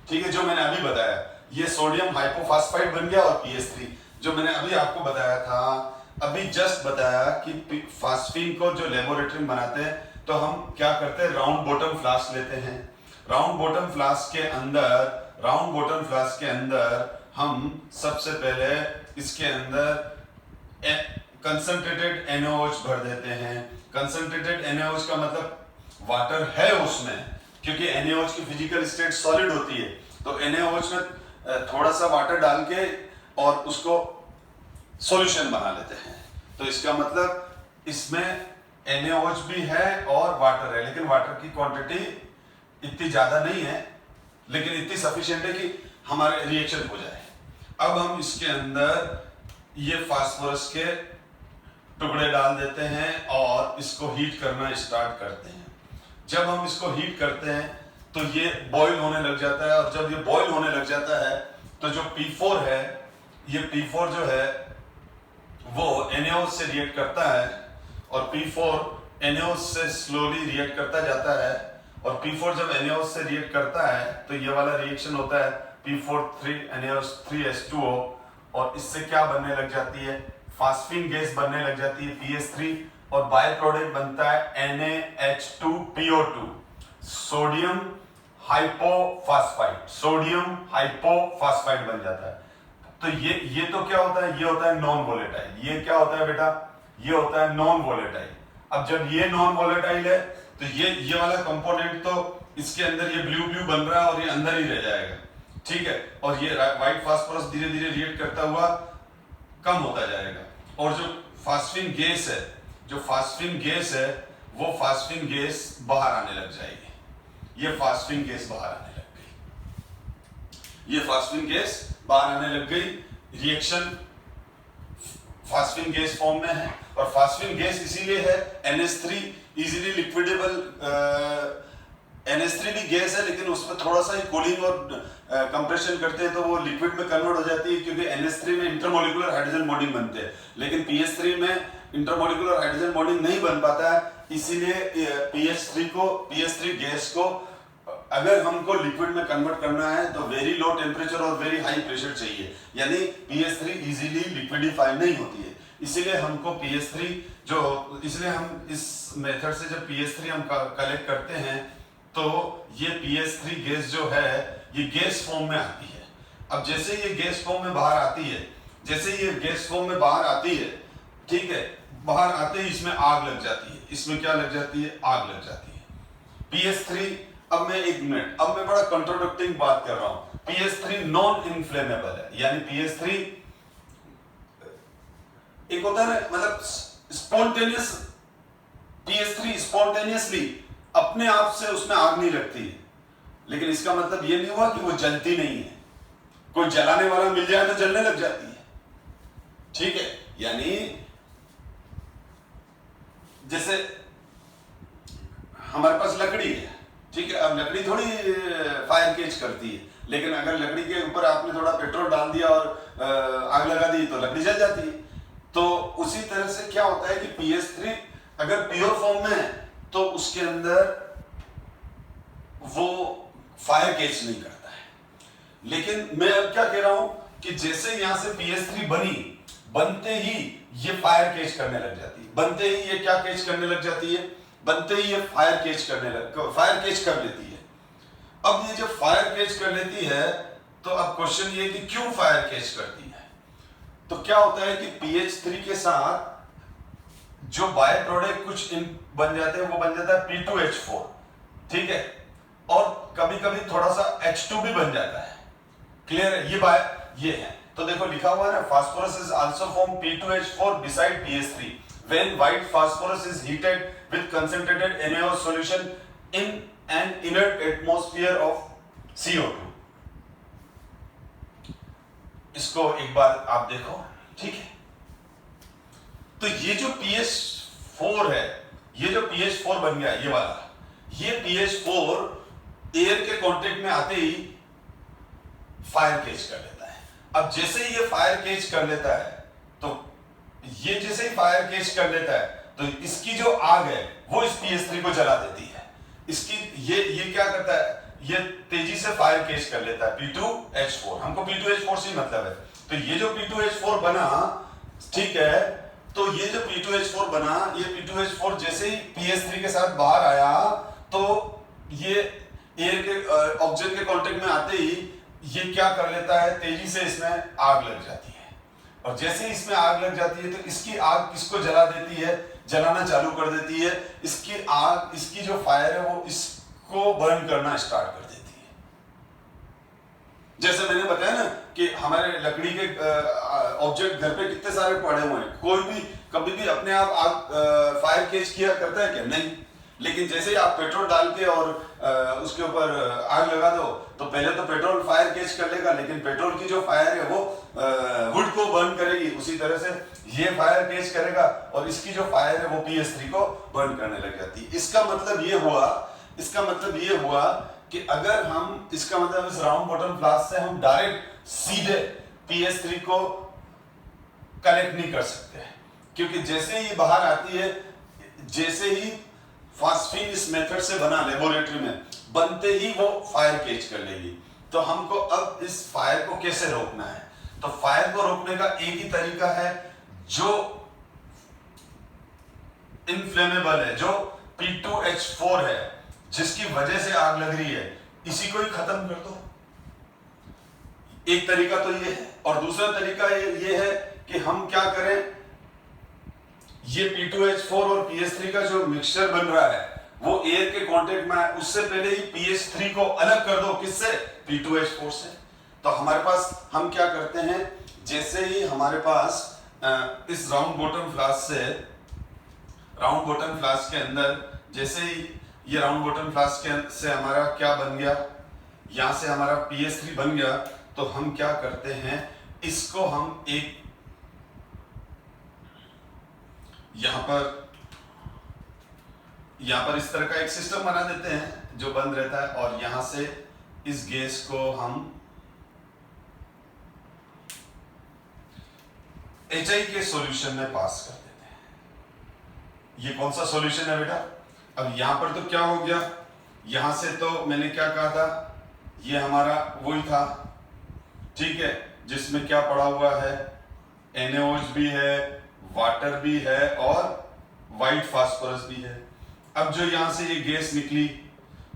ठीक है, जो मैंने अभी बताया ये सोडियम हाइपोफॉस्फाइड बन गया, और PS3 जो मैंने अभी आपको बताया था, अभी जस्ट बताया कि फास्फीन को जो लेबोरेटरी में बनाते हैं तो हम क्या करते हैं, राउंड बॉटम फ्लास्क लेते हैं। राउंड बॉटम फ्लास्क के अंदर हम सबसे पहले इसके अंदर कंसंट्रेटेड NaOH भर देते हैं। कंसंट्रेटेड NaOH का मतलब वाटर है उसमें, क्योंकि NaOH की फिजिकल स्टेट सॉलिड होती है, तो NaOH में थोड़ा सा वाटर डाल के और उसको सॉल्यूशन बना लेते हैं। तो इसका मतलब इसमें NaOH भी है और वाटर है, लेकिन वाटर की क्वांटिटी इतनी ज्यादा नहीं है, लेकिन इतनी सफिशिएंट है कि हमारे रिएक्शन हो जाए। अब हम इसके अंदर ये फास्फोरस के टुकड़े डाल देते हैं और इसको हीट करना स्टार्ट करते हैं। जब हम इसको हीट करते हैं तो ये बॉईल होने लग जाता है, और जब ये बॉईल होने लग जाता है तो जो P4 है, ये P4 जो है वो NaOH से रिएक्ट करता है, और P4 NaOH से स्लोली रिएक्ट करता जाता है, और P4 जब NaOH से रिएक्ट करता है तो ये वाला रिएक्शन होता है P4 3 NaOH 3 H2O, और इससे क्या बनने लग जाती है, फास्फीन गैस बनने लग जाती है PS3, और बाय प्रोडक्ट बनता है NaH2PO2, सोडियम हाइपोफॉस्फाइड बन जाता है। तो ये तो क्या होता है, ये होता है नॉन वोलेटाइल। ये क्या होता है बेटा, ये होता है नॉन वोलेटाइल। अब जब ये नॉन वोलेटाइल है तो ये वाला कंपोनेंट तो इसके अंदर ये ब्लू बन रहा है और ये अंदर ही रह जाएगा, ठीक है, और ये व्हाइट फास्फोरस धीरे धीरे रिएक्ट करता हुआ कम होता जाएगा, और जो फास्फीन गैस है वो फास्फीन गैस बाहर आने लग जाएगी। ये फास्फीन गैस बाहर आने लग गई, ये फास्फीन गैस बाहर आने लग गई। रिएक्शन फास्फीन गैस फॉर्म में है, और फास्फीन गैस इसीलिए है NH3 इजीली लिक्विडेबल। NH3 भी गैस है, लेकिन उसमें थोड़ा सा ही कूलिंग और कंप्रेशन करते हैं तो वो लिक्विड में कन्वर्ट हो जाती है, क्योंकि NH3 में इंटरमोलिकुलर हाइड्रोजन बॉन्डिंग बनते हैं, लेकिन PS3 में इंटरमोलिकुलर हाइड्रोजन बॉन्डिंग नहीं बन पाता है। इसीलिए PS3 गैस को अगर हमको लिक्विड में कन्वर्ट करना है तो वेरी लो टेम्परेचर और वेरी हाई प्रेशर चाहिए, यानी PS3 इजीली लिक्विडिफाई नहीं होती है। इसीलिए हमको इसलिए हम इस मेथड से जब PS3 हम कलेक्ट करते हैं तो ये PS3 गैस जो है ये गैस फॉर्म में आती है। अब जैसे ये गैस फॉर्म में बाहर आती है, ठीक है, बाहर आते ही इसमें आग लग जाती है। इसमें क्या लग जाती है, आग लग जाती है। PS3, अब मैं बड़ा कंट्रोडिक्टिंग बात कर रहा हूं। PS3 नॉन इन्फ्लेमेबल है, यानी PS3 एक होता है ना, मतलब PS3 स्पॉन्टेनियसली अपने आप से उसमें आग नहीं लगती है, लेकिन इसका मतलब ये नहीं हुआ कि वो जलती नहीं है। कोई जलाने वाला मिल जाए तो जलने लग जाती है, ठीक है। यानी जैसे हमारे पास लकड़ी है, ठीक है, अब लकड़ी थोड़ी फायर केज करती है, लेकिन अगर लकड़ी के ऊपर आपने थोड़ा पेट्रोल डाल दिया और आग लगा दी तो लकड़ी जल जाती है। तो उसी तरह से क्या होता है कि PS3 अगर प्योर फॉर्म में है तो उसके अंदर वो फायर केज नहीं करता है। लेकिन मैं अब क्या कह रहा हूं कि जैसे यहां से PS3 बनते ही ये फायर केज करने लग जाती है, बनते ही ये क्या केज करने लग जाती है, बनते ही ये फायर केज कर लेती है। अब ये जब फायर केज कर लेती है तो अब क्वेश्चन ये कि क्यों फायर केज करती है। तो क्या होता है कि PH3 के साथ जो बाय प्रोडक्ट कुछ बन जाते हैं, वो बन जाता है P2H4, ठीक है, और कभी कभी थोड़ा सा H2 भी बन जाता है। क्लियर है, ये है। तो देखो लिखा हुआ है ना, phosphorus is also form P2H4 beside PS3 when white phosphorus is heated with concentrated NaOH solution in an inert atmosphere of CO2। इसको एक बार आप देखो, ठीक है। तो ये जो PH4 है, ये जो PH4 बन गया ये वाला, ये PH4 एयर के कांटेक्ट में आते ही फायर केज कर लेता है। अब जैसे ही ये फायर केज कर लेता है तो ये जैसे ही फायर केज कर लेता है तो इसकी जो आग है वो इस PS3 को जला देती है। इसकी ये क्या करता है, ये तेजी से फायर कैच कर लेता है P2H4। हमको P2H4 से ही मतलब है। तो ये जो P2H4 बना, ठीक है, तो ये जो P2H4 बना, ये P2H4 जैसे ही PS3 के साथ बाहर आया तो ये एयर के ऑक्सीजन के कांटेक्ट में आते ही ये क्या कर लेता है, तेजी से इसमें आग लग जाती है। और जैसे ही इसमें आग लग जाती है तो इसकी आग किसको जला देती है, जलाना चालू कर देती है। इसकी आग, इसकी जो फायर है वो इसको बर्न करना स्टार्ट कर देती है। जैसे मैंने बताया ना कि हमारे लकड़ी के ऑब्जेक्ट घर पे कितने सारे पड़े हुए हैं, कोई भी कभी भी अपने आप आग फायर कैच किया करता है क्या? नहीं। लेकिन जैसे ही आप पेट्रोल डाल के और उसके ऊपर आग लगा दो तो पहले तो पेट्रोल फायर कैच कर लेगा, लेकिन पेट्रोल की जो फायर है वो वुड को बर्न करेगी। उसी तरह से ये फायर कैच करेगा और इसकी जो फायर है वो PS3 को बर्न करने लग जाती है। इसका मतलब ये हुआ कि अगर हम, इसका मतलब इस राउंड बॉटम फ्लास्क से हम डायरेक्ट सीधे PS3 को कलेक्ट नहीं कर सकते, क्योंकि जैसे ही बाहर आती है, जैसे ही फास्फीन इस मेथड से बना लेबोरेटरी में, बनते ही वो फायर कैच कर लेगी। तो हमको अब इस फायर को कैसे रोकना है? तो फायर को रोकने का एक ही तरीका है, जो इनफ्लेमेबल है, जो P2H4 है, जिसकी वजह से आग लग रही है, इसी को ही खत्म कर दो। एक तरीका तो ये है, और दूसरा तरीका ये है कि हम क्या करें, ये P2H4 और PS3 का जो मिक्सचर बन रहा है वो एयर के कांटेक्ट में है, उससे पहले ही PS3 को अलग कर दो। किससे? P2H4 से। तो हमारे पास हम क्या करते हैं, जैसे ही हमारे पास इस राउंड बॉटम फ्लास्क के अंदर, जैसे ही ये राउंड बॉटम फ्लास्क से हमारा क्या बन गया, यहां से हमारा PS3 बन गया, तो हम क्या करते हैं, इसको हम एक यहां पर इस तरह का एक सिस्टम बना देते हैं जो बंद रहता है, और यहां से इस गैस को हम HI के सॉल्यूशन में पास कर देते हैं। ये कौन सा सॉल्यूशन है बेटा? अब यहां पर तो क्या हो गया, यहां से तो मैंने क्या कहा था, ये हमारा वही था, ठीक है, जिसमें क्या पड़ा हुआ है, NaOH भी है, वाटर भी है और व्हाइट फास्फोरस भी है। अब जो यहां से ये गैस निकली,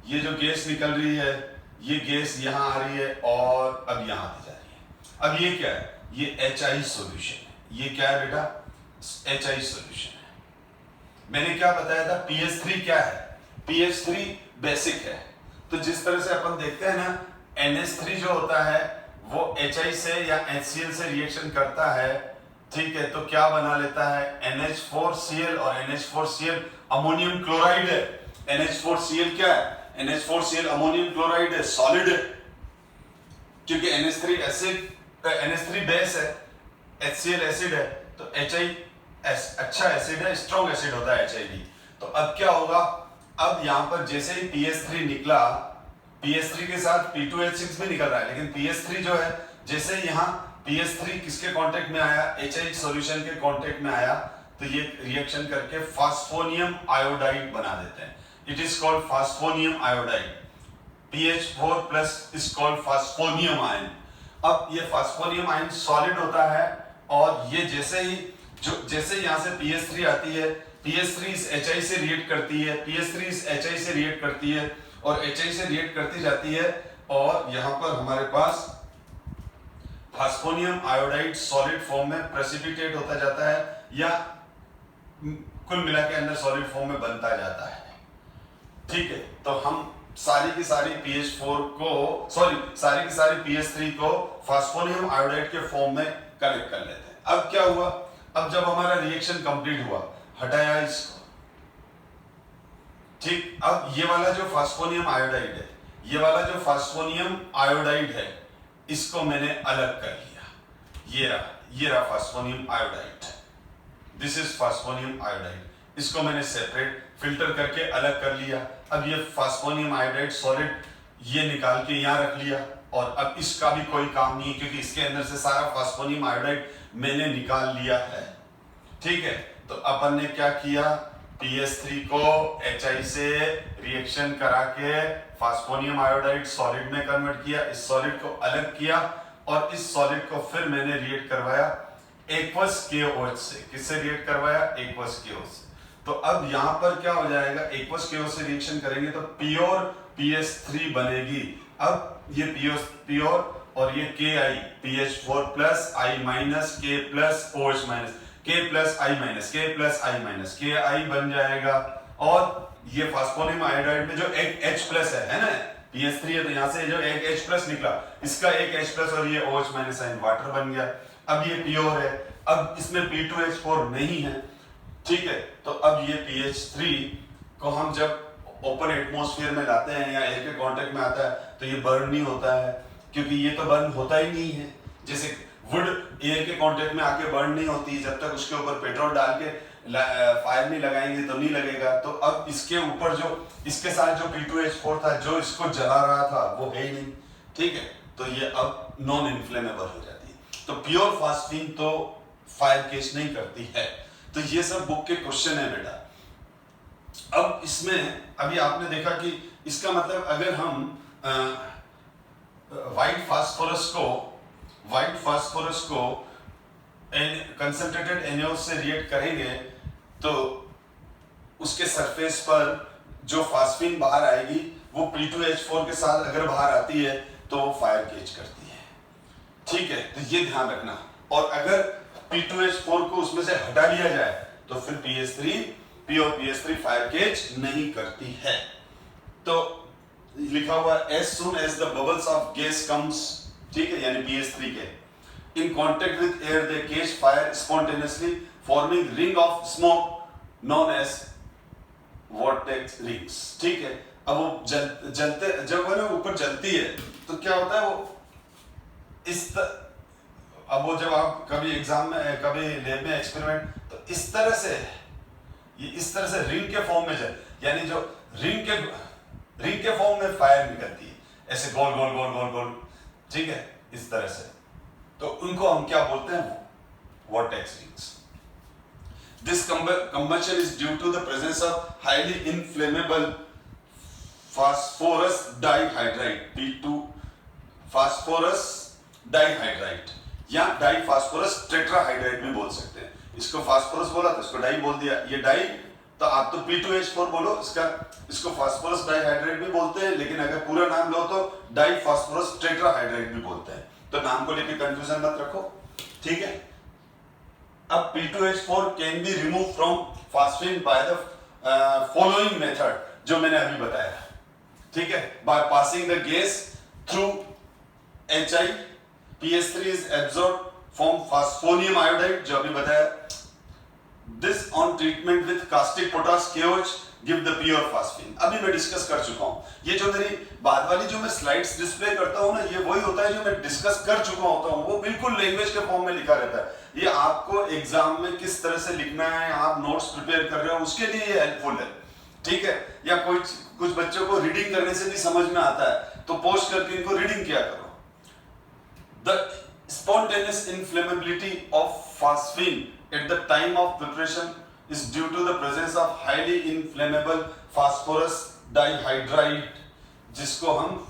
ये जो गैस निकल रही है, ये गैस यहां आ रही है और अब यहां आती जा रही है। अब ये क्या है, ये HI सॉल्यूशन है। ये क्या है बेटा? HI सॉल्यूशन है। मैंने क्या बताया था, PS3 क्या है? PS3 बेसिक है। तो जिस तरह से अपन देखते हैं ना, NH3 जो होता है वो HI से या HCl से रिएक्शन करता है, ठीक है, तो क्या बना लेता है, NH4Cl, और NH4Cl अमोनियम क्लोराइड है। NH4Cl क्या है? NH4Cl अमोनियम क्लोराइड है, सॉलिड है, क्योंकि NH3 बेस है, HCl एसिड है, तो HI अच्छा एसिड है, स्ट्रॉन्ग एसिड होता है HI भी। तो अब क्या होगा, अब यहां पर जैसे ही PS3 निकला, PS3 के साथ P2H6 भी निकल रहा है, लेकिन PS3 जो है, जैसे यहाँ PS3 किसके कांटेक्ट में आया, HI सॉल्यूशन के कांटेक्ट में आया, तो ये रिएक्शन करके फास्फोनियम आयोडाइड बना देते हैं। It is called phosphonium iodide. PH4 plus is called phosphonium ion. अब ये फास्फोनियम आयन सॉलिड होता है, और ये जैसे यहाँ से PS3 आती है, PS3 इस HI से रिएक्ट करती है, PS3 इस HI से रिएक्ट करती है, और HI से रिएक्ट करती जाती है, और यहाँ पर हमारे पास फास्फोनियम आयोडाइड सॉलिड फॉर्म में प्रेसिपिटेट होता जाता है, या कुल मिला के अंदर सॉलिड फॉर्म में बनता जाता है। ठीक है, तो हम सारी की सारी PS3 को फास्फोनियम आयोडाइड के फॉर्म में कलेक्ट कर लेते हैं। अब क्या हुआ, अब जब हमारा रिएक्शन कंप्लीट हुआ, हटाया इसको, ठीक। अब ये वाला जो फास्फोनियम आयोडाइड है, ये वाला जो फास्फोनियम आयोडाइड है, इसको मैंने अलग कर लिया। ये रहा फास्फोनियम आयोडाइड, दिस इज फास्फोनियम आयोडाइड। इसको मैंने सेपरेट फिल्टर करके अलग कर लिया। अब ये फास्फोनियम आयोडाइड सॉलिड ये निकाल के यहाँ रख लिया, और अब इसका भी कोई काम नहीं है, क्योंकि इसके अंदर से सारा फास्फोनियम आयोडाइड मैंने निकाल लिया है। ठीक है, तो अपन ने क्या किया, PS3 को HI से रिएक्शन करा के फास्फोनियम आयोडाइड सॉलिड में कन्वर्ट किया, इस सॉलिड को अलग किया और इस सॉलिड को फिर मैंने रिएक्ट करवाया एक्वस KOH से। किससे रिएक्ट करवाया? एक्वस KOH से। तो अब यहां पर क्या हो जाएगा, एक्वस KOH से रिएक्शन करेंगे तो प्योर PS3 बनेगी। अब ये प्योर और ये KI PH4 plus I minus K plus OH minus K plus I minus K plus I minus KI बन जाएगा। और ये फास्फोनियम आयोडाइड में जो एक H प्लस है ना, PS3 है तो यहाँ से जो एक H प्लस निकला, इसका एक H प्लस और ये OH माइनस आयन वाटर बन गया। अब ये प्योर है, अब इसमें P2H4 नहीं है, ठीक है। तो अब ये PH3 को हम जब ओपन एटमॉस्फेयर में लाते हैं या एयर के कांटेक्ट में आता है तो ये बर्न नहीं होता है, क्योंकि ये तो बर्न होता ही नहीं है। जैसे वुड एयर के कांटेक्ट में आके बर्न नहीं होती, जब तक उसके ऊपर पेट्रोल डाल के फायर नहीं लगाएंगे तो नहीं लगेगा। तो अब इसके ऊपर जो इसके साथ जो P2H4 था जो इसको जला रहा था वो है ही नहीं, ठीक है। तो ये अब नॉन इन्फ्लेमेबल हो जाती है। तो प्योर फास्फीन तो फायर केच नहीं करती है। तो ये सब बुक के क्वेश्चन है बेटा। अब इसमें अभी आपने देखा कि इसका मतलब अगर हम व्हाइट फास्फोरस को कंसंट्रेटेड NaOH से रिएक्ट करेंगे तो उसके सरफेस पर जो फास्फीन बाहर आएगी वो P2H4 के साथ अगर बाहर आती है तो वो फायर केच करती है, ठीक है। तो ये ध्यान रखना। और अगर P2H4 को उसमें से हटा लिया जाए तो फिर प्योर PS3 फायर केच नहीं करती है। तो लिखा हुआ as soon as the bubbles of gas comes, ठीक है, यानी PS3 के in contact with air they catch fire spontaneously forming ring of smoke known as vortex rings, ठीक है। अब वो जलते जब वो ना ऊपर जलती है तो क्या होता है, वो अब वो जब आप कभी एग्जाम में कभी लैब में एक्सपेरिमेंट तो इस तरह से रिंग के फॉर्म में यानी जो रिंग के फॉर्म में फायर निकलती है, ऐसे गोल गोल गोल गोल गोल, ठीक है, इस तरह से। तो उनको हम क्या बोलते हैं? vortex rings. This combustion is due to the presence of highly inflammable phosphorus dihydride P2 phosphorus dihydride या डाइफॉस्फोरस टेट्राहाइड्राइड भी बोल सकते हैं। इसको फास्फोरस बोला तो इसको डाई बोल दिया, ये डाई तो आप तो P2H4 बोलो, इसको फास्फोरस डाइहाइड्राइड भी बोलते हैं, लेकिन अगर पूरा नाम लो तो डाइफॉस्फोरस टेट्राहाइड्राइड भी बोलते हैं। तो नाम को लेकर कंफ्यूजन मत रखो, ठीक है। अब P2H4 can be remove from phosphine by the following method, जो मैंने अभी बताया, ठीक है। By passing the gas through HI, PS3 is absorbed from phosphonium iodide, जो अभी बताया। This on treatment with caustic potash KOH give the pure phosphine। अभी मैं डिस्कस कर चुका हूँ। ये जो मेरी बाद वाली जो मैं स्लाइड्स डिस्प्ले करता हूँ ना, ये वही होता है जो मैं डिस्कस कर चुका होता हूँ। वो बिल्कुल लैंग्वेज के फॉर्म में लिखा रहता है। ये आपको एग्जाम में किस तरह से लिखना है, आप नोट्स प्रिपेयर कर रहे हो, उसके लिए ये हेल्पफुल है, ठीक है। या कुछ बच्चों को रीडिंग करने से भी समझ में आता है तो पोस्ट करके इनको रीडिंग किया करो। The spontaneous inflammability of phosphine at the time of preparation is due to the presence of highly inflammable phosphorus dihydride, जिसको हम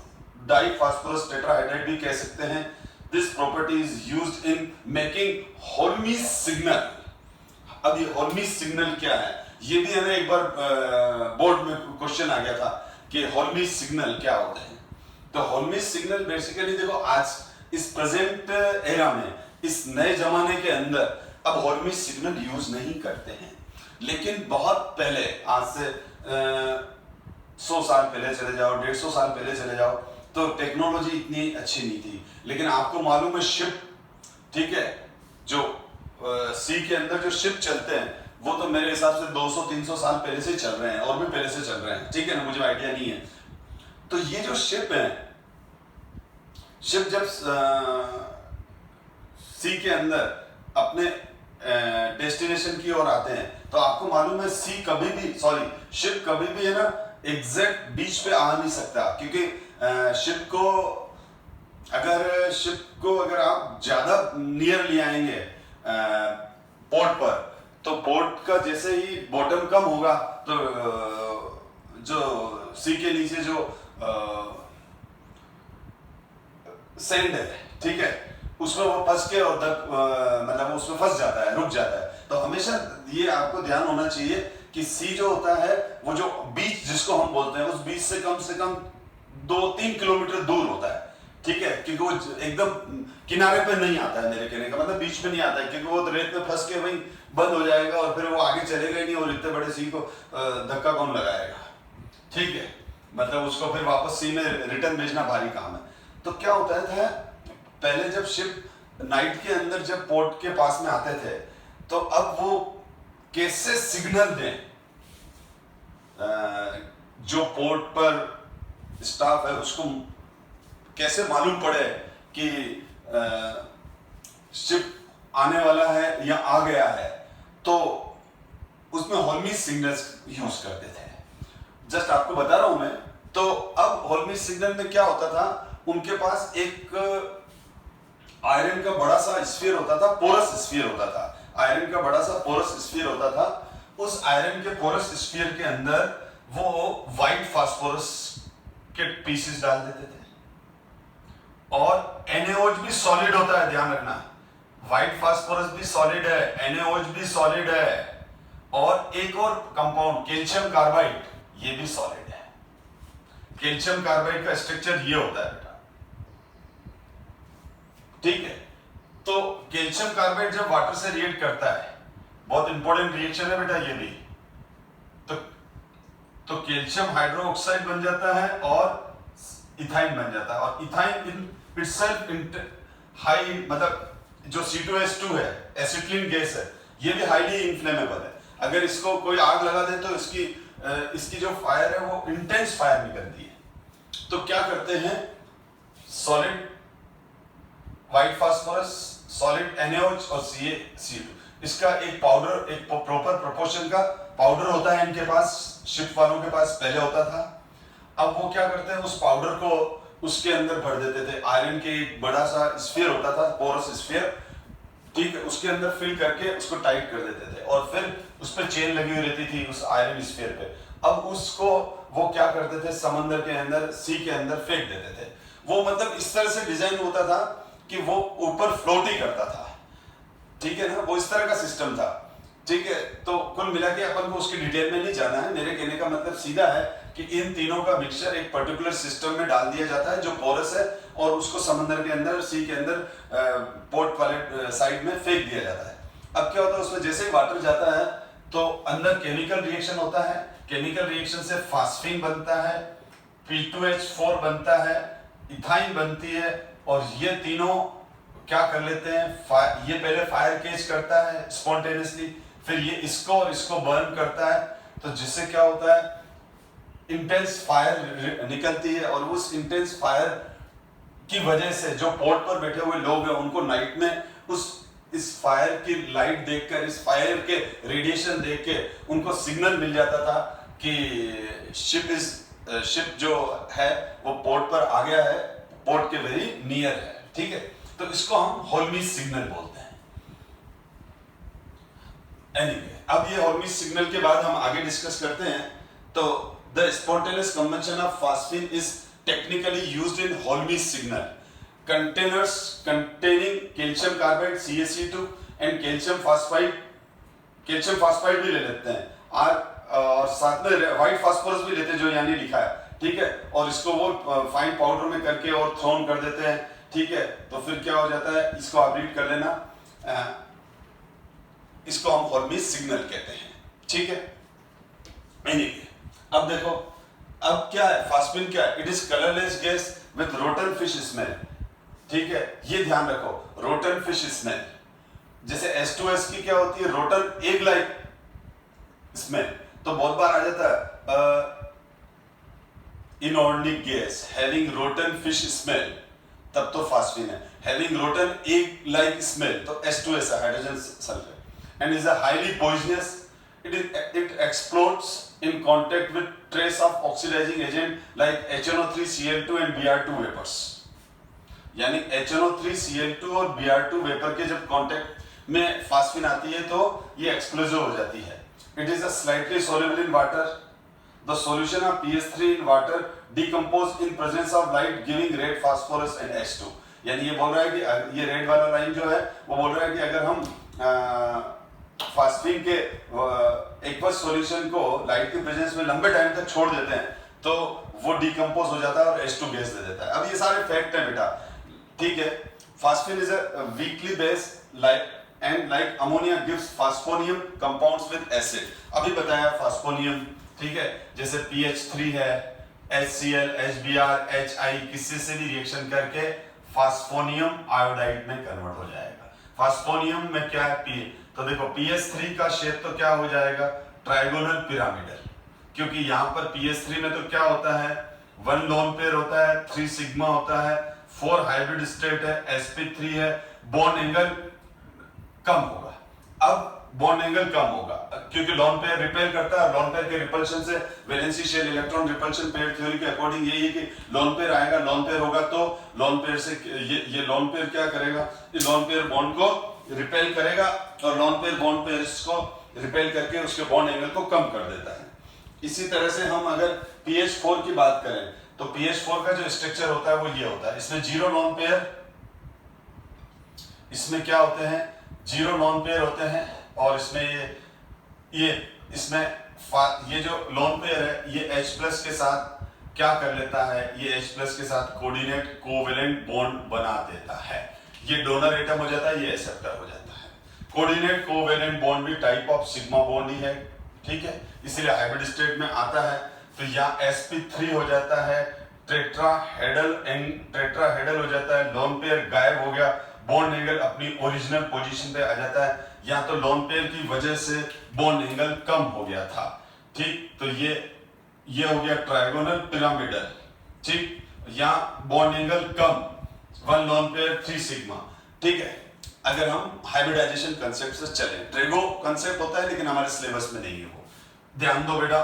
डाइफॉस्फोरस टेट्राहाइड्राइड भी कह सकते हैं। This property is used in making Holmes signal। अब ये Holmes signal क्या है? ये भी हमें एक बार बोर्ड में क्वेश्चन आ गया था कि Holmes signal क्या होता है। तो Holmes signal बेसिकली देखो, आज इस प्रेजेंट एरा में, इस नए जमाने के अंदर अब Holmes सिग्नल यूज नहीं करते हैं, लेकिन बहुत पहले, आज से 100 साल पहले चले जाओ, 150 साल पहले चले जाओ, तो टेक्नोलॉजी इतनी अच्छी नहीं थी। लेकिन आपको मालूम है शिप, ठीक है, जो सी के अंदर जो शिप चलते हैं वो तो मेरे हिसाब से 200-300 साल पहले से चल रहे हैं, और भी पहले से चल रहे हैं, ठीक है ना, मुझे आइडिया नहीं है। तो ये जो शिप है, शिप जब सी के अंदर अपने डेस्टिनेशन की ओर आते हैं तो आपको मालूम है शिप कभी भी है ना एग्जैक्ट बीच पे आ नहीं सकता, क्योंकि शिप को अगर आप ज्यादा नियर ले आएंगे पोर्ट पर तो पोर्ट का जैसे ही बॉटम कम होगा तो जो सी के नीचे जो सैंड है, ठीक है, उसमें वो फंस के और मतलब उसमें फंस जाता है, रुक जाता है। तो हमेशा ये आपको ध्यान होना चाहिए कि सी जो होता है वो जो बीच जिसको हम बोलते हैं उस बीच से कम 2-3 किलोमीटर दूर होता है, ठीक है, क्योंकि वो एकदम किनारे पे नहीं आता है, मेरे कहने का मतलब बीच में नहीं आता है, क्योंकि वो रेत में फंस के वहीं बंद हो जाएगा और फिर वो आगे चलेगा ही नहीं, और इतने बड़े सी को धक्का कौन लगाएगा, ठीक है, मतलब उसको फिर वापस सी में रिटर्न भेजना भारी काम है। तो क्या होता था पहले जब शिप नाइट के अंदर जब पोर्ट के पास में आते थे तो अब वो कैसे सिग्नल दें, जो पोर्ट पर स्टाफ है उसको कैसे मालूम पड़े कि शिप आने वाला है या आ गया है, तो उसमें होल्मीज सिग्नल्स यूज करते थे। जस्ट आपको बता रहा हूं मैं। तो अब होल्मीज सिग्नल में क्या होता था, उनके पास एक आयरन का बड़ा सा स्फीयर होता था, पोरस स्फीयर होता था, आयरन का बड़ा सा पोरस स्फीयर होता था। उस आयरन के पोरस स्फीयर के अंदर वो व्हाइट फास्फोरस के पीसेस डाल देते थे, और NaOH भी सॉलिड होता है, ध्यान रखना, व्हाइट फास्फोरस भी सॉलिड है, NaOH भी सॉलिड है, और एक और कंपाउंड कैल्शियम कार्बाइड ये भी सॉलिड है। कैल्शियम कार्बाइड का स्ट्रक्चर ये होता है बेटा, ठीक है। तो कैल्शियम कार्बाइड जब वाटर से रिएक्ट करता है, बहुत इंपॉर्टेंट रिएक्शन है बेटा ये भी, तो कैल्शियम हाइड्रोक्साइड बन जाता है और इथाइन बन जाता है, और इथाइन इन इटसेल्फ हाई, मतलब जो C2H2 है, एसिटिलीन गैस है, ये भी हाईली इन्फ्लेमेबल है। अगर इसको कोई आग लगा दे तो इसकी जो फायर है वो इंटेंस फायर निकलती है। तो क्या करते हैं, solid white phosphorus, solid NaOH और CaCO2, इसका एक पाउडर, एक प्रॉपर प्रोपोर्शन का पाउडर होता है इनके पास, शिप वालों के पास पहले होता था। अब वो क्या करते हैं, उस पाउडर को उसके अंदर भर देते थे। आयरन के एक बड़ा सा स्फीयर होता था, पोरस स्फीयर, ठीक है, उसके अंदर फिल करके उसको टाइट कर देते थे, और फिर उस पर चेन लगी हुई रहती थी उस आयरन स्फीयर पे। अब उसको वो क्या करते थे, समंदर के अंदर, सी के अंदर फेंक देते थे। वो मतलब इस तरह से डिजाइन होता था कि वो ऊपर फ्लोट ही करता था, ठीक है ना, वो इस तरह का सिस्टम था, ठीक है। तो कुल मिला के अपन को उसकी डिटेल में नहीं जाना है, मेरे कहने का मतलब सीधा है कि इन तीनों का मिक्सचर एक पर्टिकुलर सिस्टम में डाल दिया जाता है जो पोरस है, और उसको समंदर के अंदर, सी के अंदर पोर्ट वाले साइड में फेंक दिया जाता है। अब क्या होता है, उसमें जैसे ही वाटर जाता है तो अंदर केमिकल रिएक्शन होता है, केमिकल रिएक्शन से फास्फीन बनता है, P2H4 बनता है, इथाइन बनती है, और ये तीनों क्या कर लेते हैं, ये पहले फायर केज करता है स्पॉन्टेनियसली, फिर ये इसको और इसको बर्न करता है, तो जिससे क्या होता है, इंटेंस फायर निकलती है, और उस इंटेंस फायर की वजह से जो पोर्ट पर बैठे हुए लोग हैं उनको नाइट में इस फायर की लाइट देखकर, इस फायर के रेडिएशन देख के उनको सिग्नल मिल जाता था कि शिप जो है वो पोर्ट पर आ गया है, पोर्ट के वेरी नियर है, ठीक है। तो इसको हम होल्मीज सिग्नल बोलते हैं। एनीवे, अब ये होल्मीज सिग्नल के बाद हम आगे डिस्कस करते हैं। तो the spontaneous combustion of phosphine is technically used in Holmes signal containers containing calcium carbide CaC2 and calcium phosphide भी ले लेते हैं, और साथ में व्हाइट फास्फोरस भी लेते हैं जो यानी लिखा है, ठीक है, और इसको वो फाइन पाउडर में करके और थ्रोन कर देते हैं, ठीक है। तो फिर क्या हो जाता है, इसको आप रीड कर लेना, इसको हम होल्मीज सिग्नल कहते हैं, ठीक है। एनीवे, अब देखो, अब क्या है, फास्फीन क्या है, it is colourless gas with rotten fish smell, ठीक है, ये ध्यान रखो, रोटन फिश स्मेल। जैसे H2S की क्या होती है, रोटन एग लाइक स्मेल, तो बहुत बार आ जाता है inorganic gas having rotten fish smell, तब तो फास्फीन है। Having rotten egg like smell, तो H2S है, hydrogen sulphate, and is a highly poisonous, it explodes in contact with trace of oxidizing agent like HNO3 Cl2 and Br2 vapors। यानी HNO3 Cl2 और Br2 vapour के जब contact में phosphine आती है तो ये एक्सप्लोसिव हो जाती है। It is a slightly soluble in water. The solution of PH3 in water decompose in presence of light giving red phosphorus and H2। यानी ये बोल रहा है कि ये रेड वाला लाइन जो है वो बोल रहा है कि अगर हम फास्फिन के एक्वस सॉल्यूशन को लाइट के प्रेजेंस में लंबे टाइम तक छोड़ देते हैं तो वो डिकम्पोज हो जाता है और H2 गैस दे देता है। अब ये सारे फैक्ट है बेटा, ठीक है। Phosphine is a weakly base like ammonia gives phosphonium compounds with acid। अभी बताया फास्फोनियम, ठीक है, जैसे PH3 है, HCl, HBr, HI किसी से भी रिएक्शन करके फास्फोनियम आयोडाइड में कन्वर्ट हो जाएगा। फास्फोनियम में क्या है तो देखो PH3 का शेप तो क्या हो जाएगा, ट्रायगोनल पिरामिडल, क्योंकि यहाँ पर PH3 में तो क्या होता है, 1 लोन पेयर होता है, 3 सिग्मा होता है, 4 हाइब्रिड स्टेट है, sp3 है, बॉन्ड एंगल कम होगा। अब बॉन्ड एंगल कम होगा क्योंकि लोन पेयर रिपेल करता है, लोन पेयर के रिपल्शन से valency shell electron repulsion pair theory के अकॉर्डिंग यही है कि लोन पेयर आएगा, लोन पेयर होगा तो लोन पेयर से ये लोन पेयर क्या करेगा, ये लोन पेयर बॉन्ड को रिपेल करेगा और लोन पेयर बॉन्ड पेयर्स को रिपेल करके उसके बॉन्ड एंगल को कम कर देता है। इसी तरह से हम अगर PH4 की बात करें तो PH4 का जो स्ट्रक्चर होता है वो ये होता है, इसमें 0 लोन पेयर, इसमें क्या होते हैं 0 लोन पेयर होते हैं और इसमें ये जो लोन पेयर है ये H+ के साथ क्या कर लेता है, ये H+ के साथ कोऑर्डिनेट कोवेलेंट बॉन्ड बना देता है। ये डोनर एटम हो जाता है, ये एक्सेप्टर हो जाता है। कोऑर्डिनेट कोवेलेंट बॉन्ड भी टाइप ऑफ सिग्मा बॉन्ड ही है, ठीक है, इसलिए हाइब्रिड स्टेट में आता है। तो यहाँ sp3 हो जाता है, टेट्राहेड्रल हो जाता है, लोन पेयर गायब हो गया, बॉन्ड एंगल अपनी ओरिजिनल पोजीशन पे आ जाता है। यहाँ तो लोन पेयर की वजह से बॉन्ड एंगल कम हो गया था, ठीक, तो ये हो गया ट्रायगोनल पिरामिडल, ठीक, यहाँ बॉन्ड एंगल कम, 1 लोन पेयर 3 सिग्मा, ठीक है। अगर हम हाइब्रिडाइजेशन कंसेप्ट से चले, ट्रेगो कंसेप्ट होता है लेकिन हमारे सिलेबस में नहीं है, वो ध्यान दो बेटा।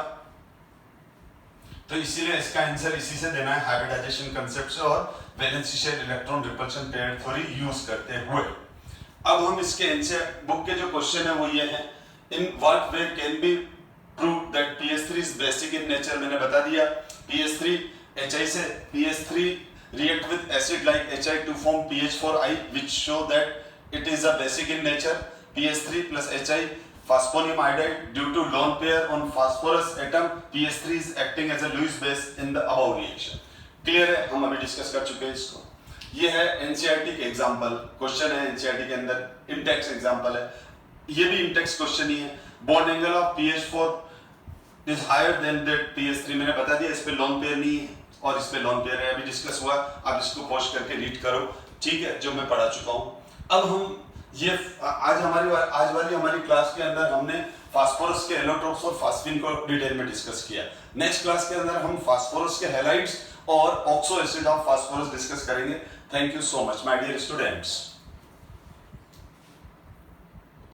तो इसीलिए इसका आंसर इसी से देना है, हाइब्रिडाइजेशन कंसेप्ट से और valency shell electron repulsion pair theory use करते हुए। अब हम इसके आंसर बुक के जो क्वेश्चन है वो ये है, in what way can be prove that PH3 is basic in nature. मैंने बता दिया PH3 HI से PH3 react with acid like HI to form PH4I which show that it is a basic in nature। PH3 plus HI phosphonium iodide due to lone pair on phosphorus atom, PH3 is acting as a Lewis base in the above reaction। Clear है, हम अभी discuss कर चुके हैं इसको। ये है NCERT के एग्जांपल क्वेश्चन है, NCERT के अंदर इंटेक्स एग्जांपल है, ये भी इंटेक्स क्वेश्चन ही है। Bond angle of PH4 is higher than that PH3, मैंने बता दिया इस पे लोन पेयर नहीं है और इस पे लोन पेयर है, अभी डिस्कस हुआ, आप इसको पॉज करके रीड करो, ठीक है, जो मैं पढ़ा चुका हूं। अब हम ये आज वाली हमारी क्लास के अंदर हमने फास्फोरस के एलोट्रोप्स और फास्फिन को डिटेल में डिस्कस किया। नेक्स्ट क्लास के अंदर हम फास्फोरस के हैलाइड्स और oxo acid of phosphorus discuss करेंगे। Thank you so much my dear students.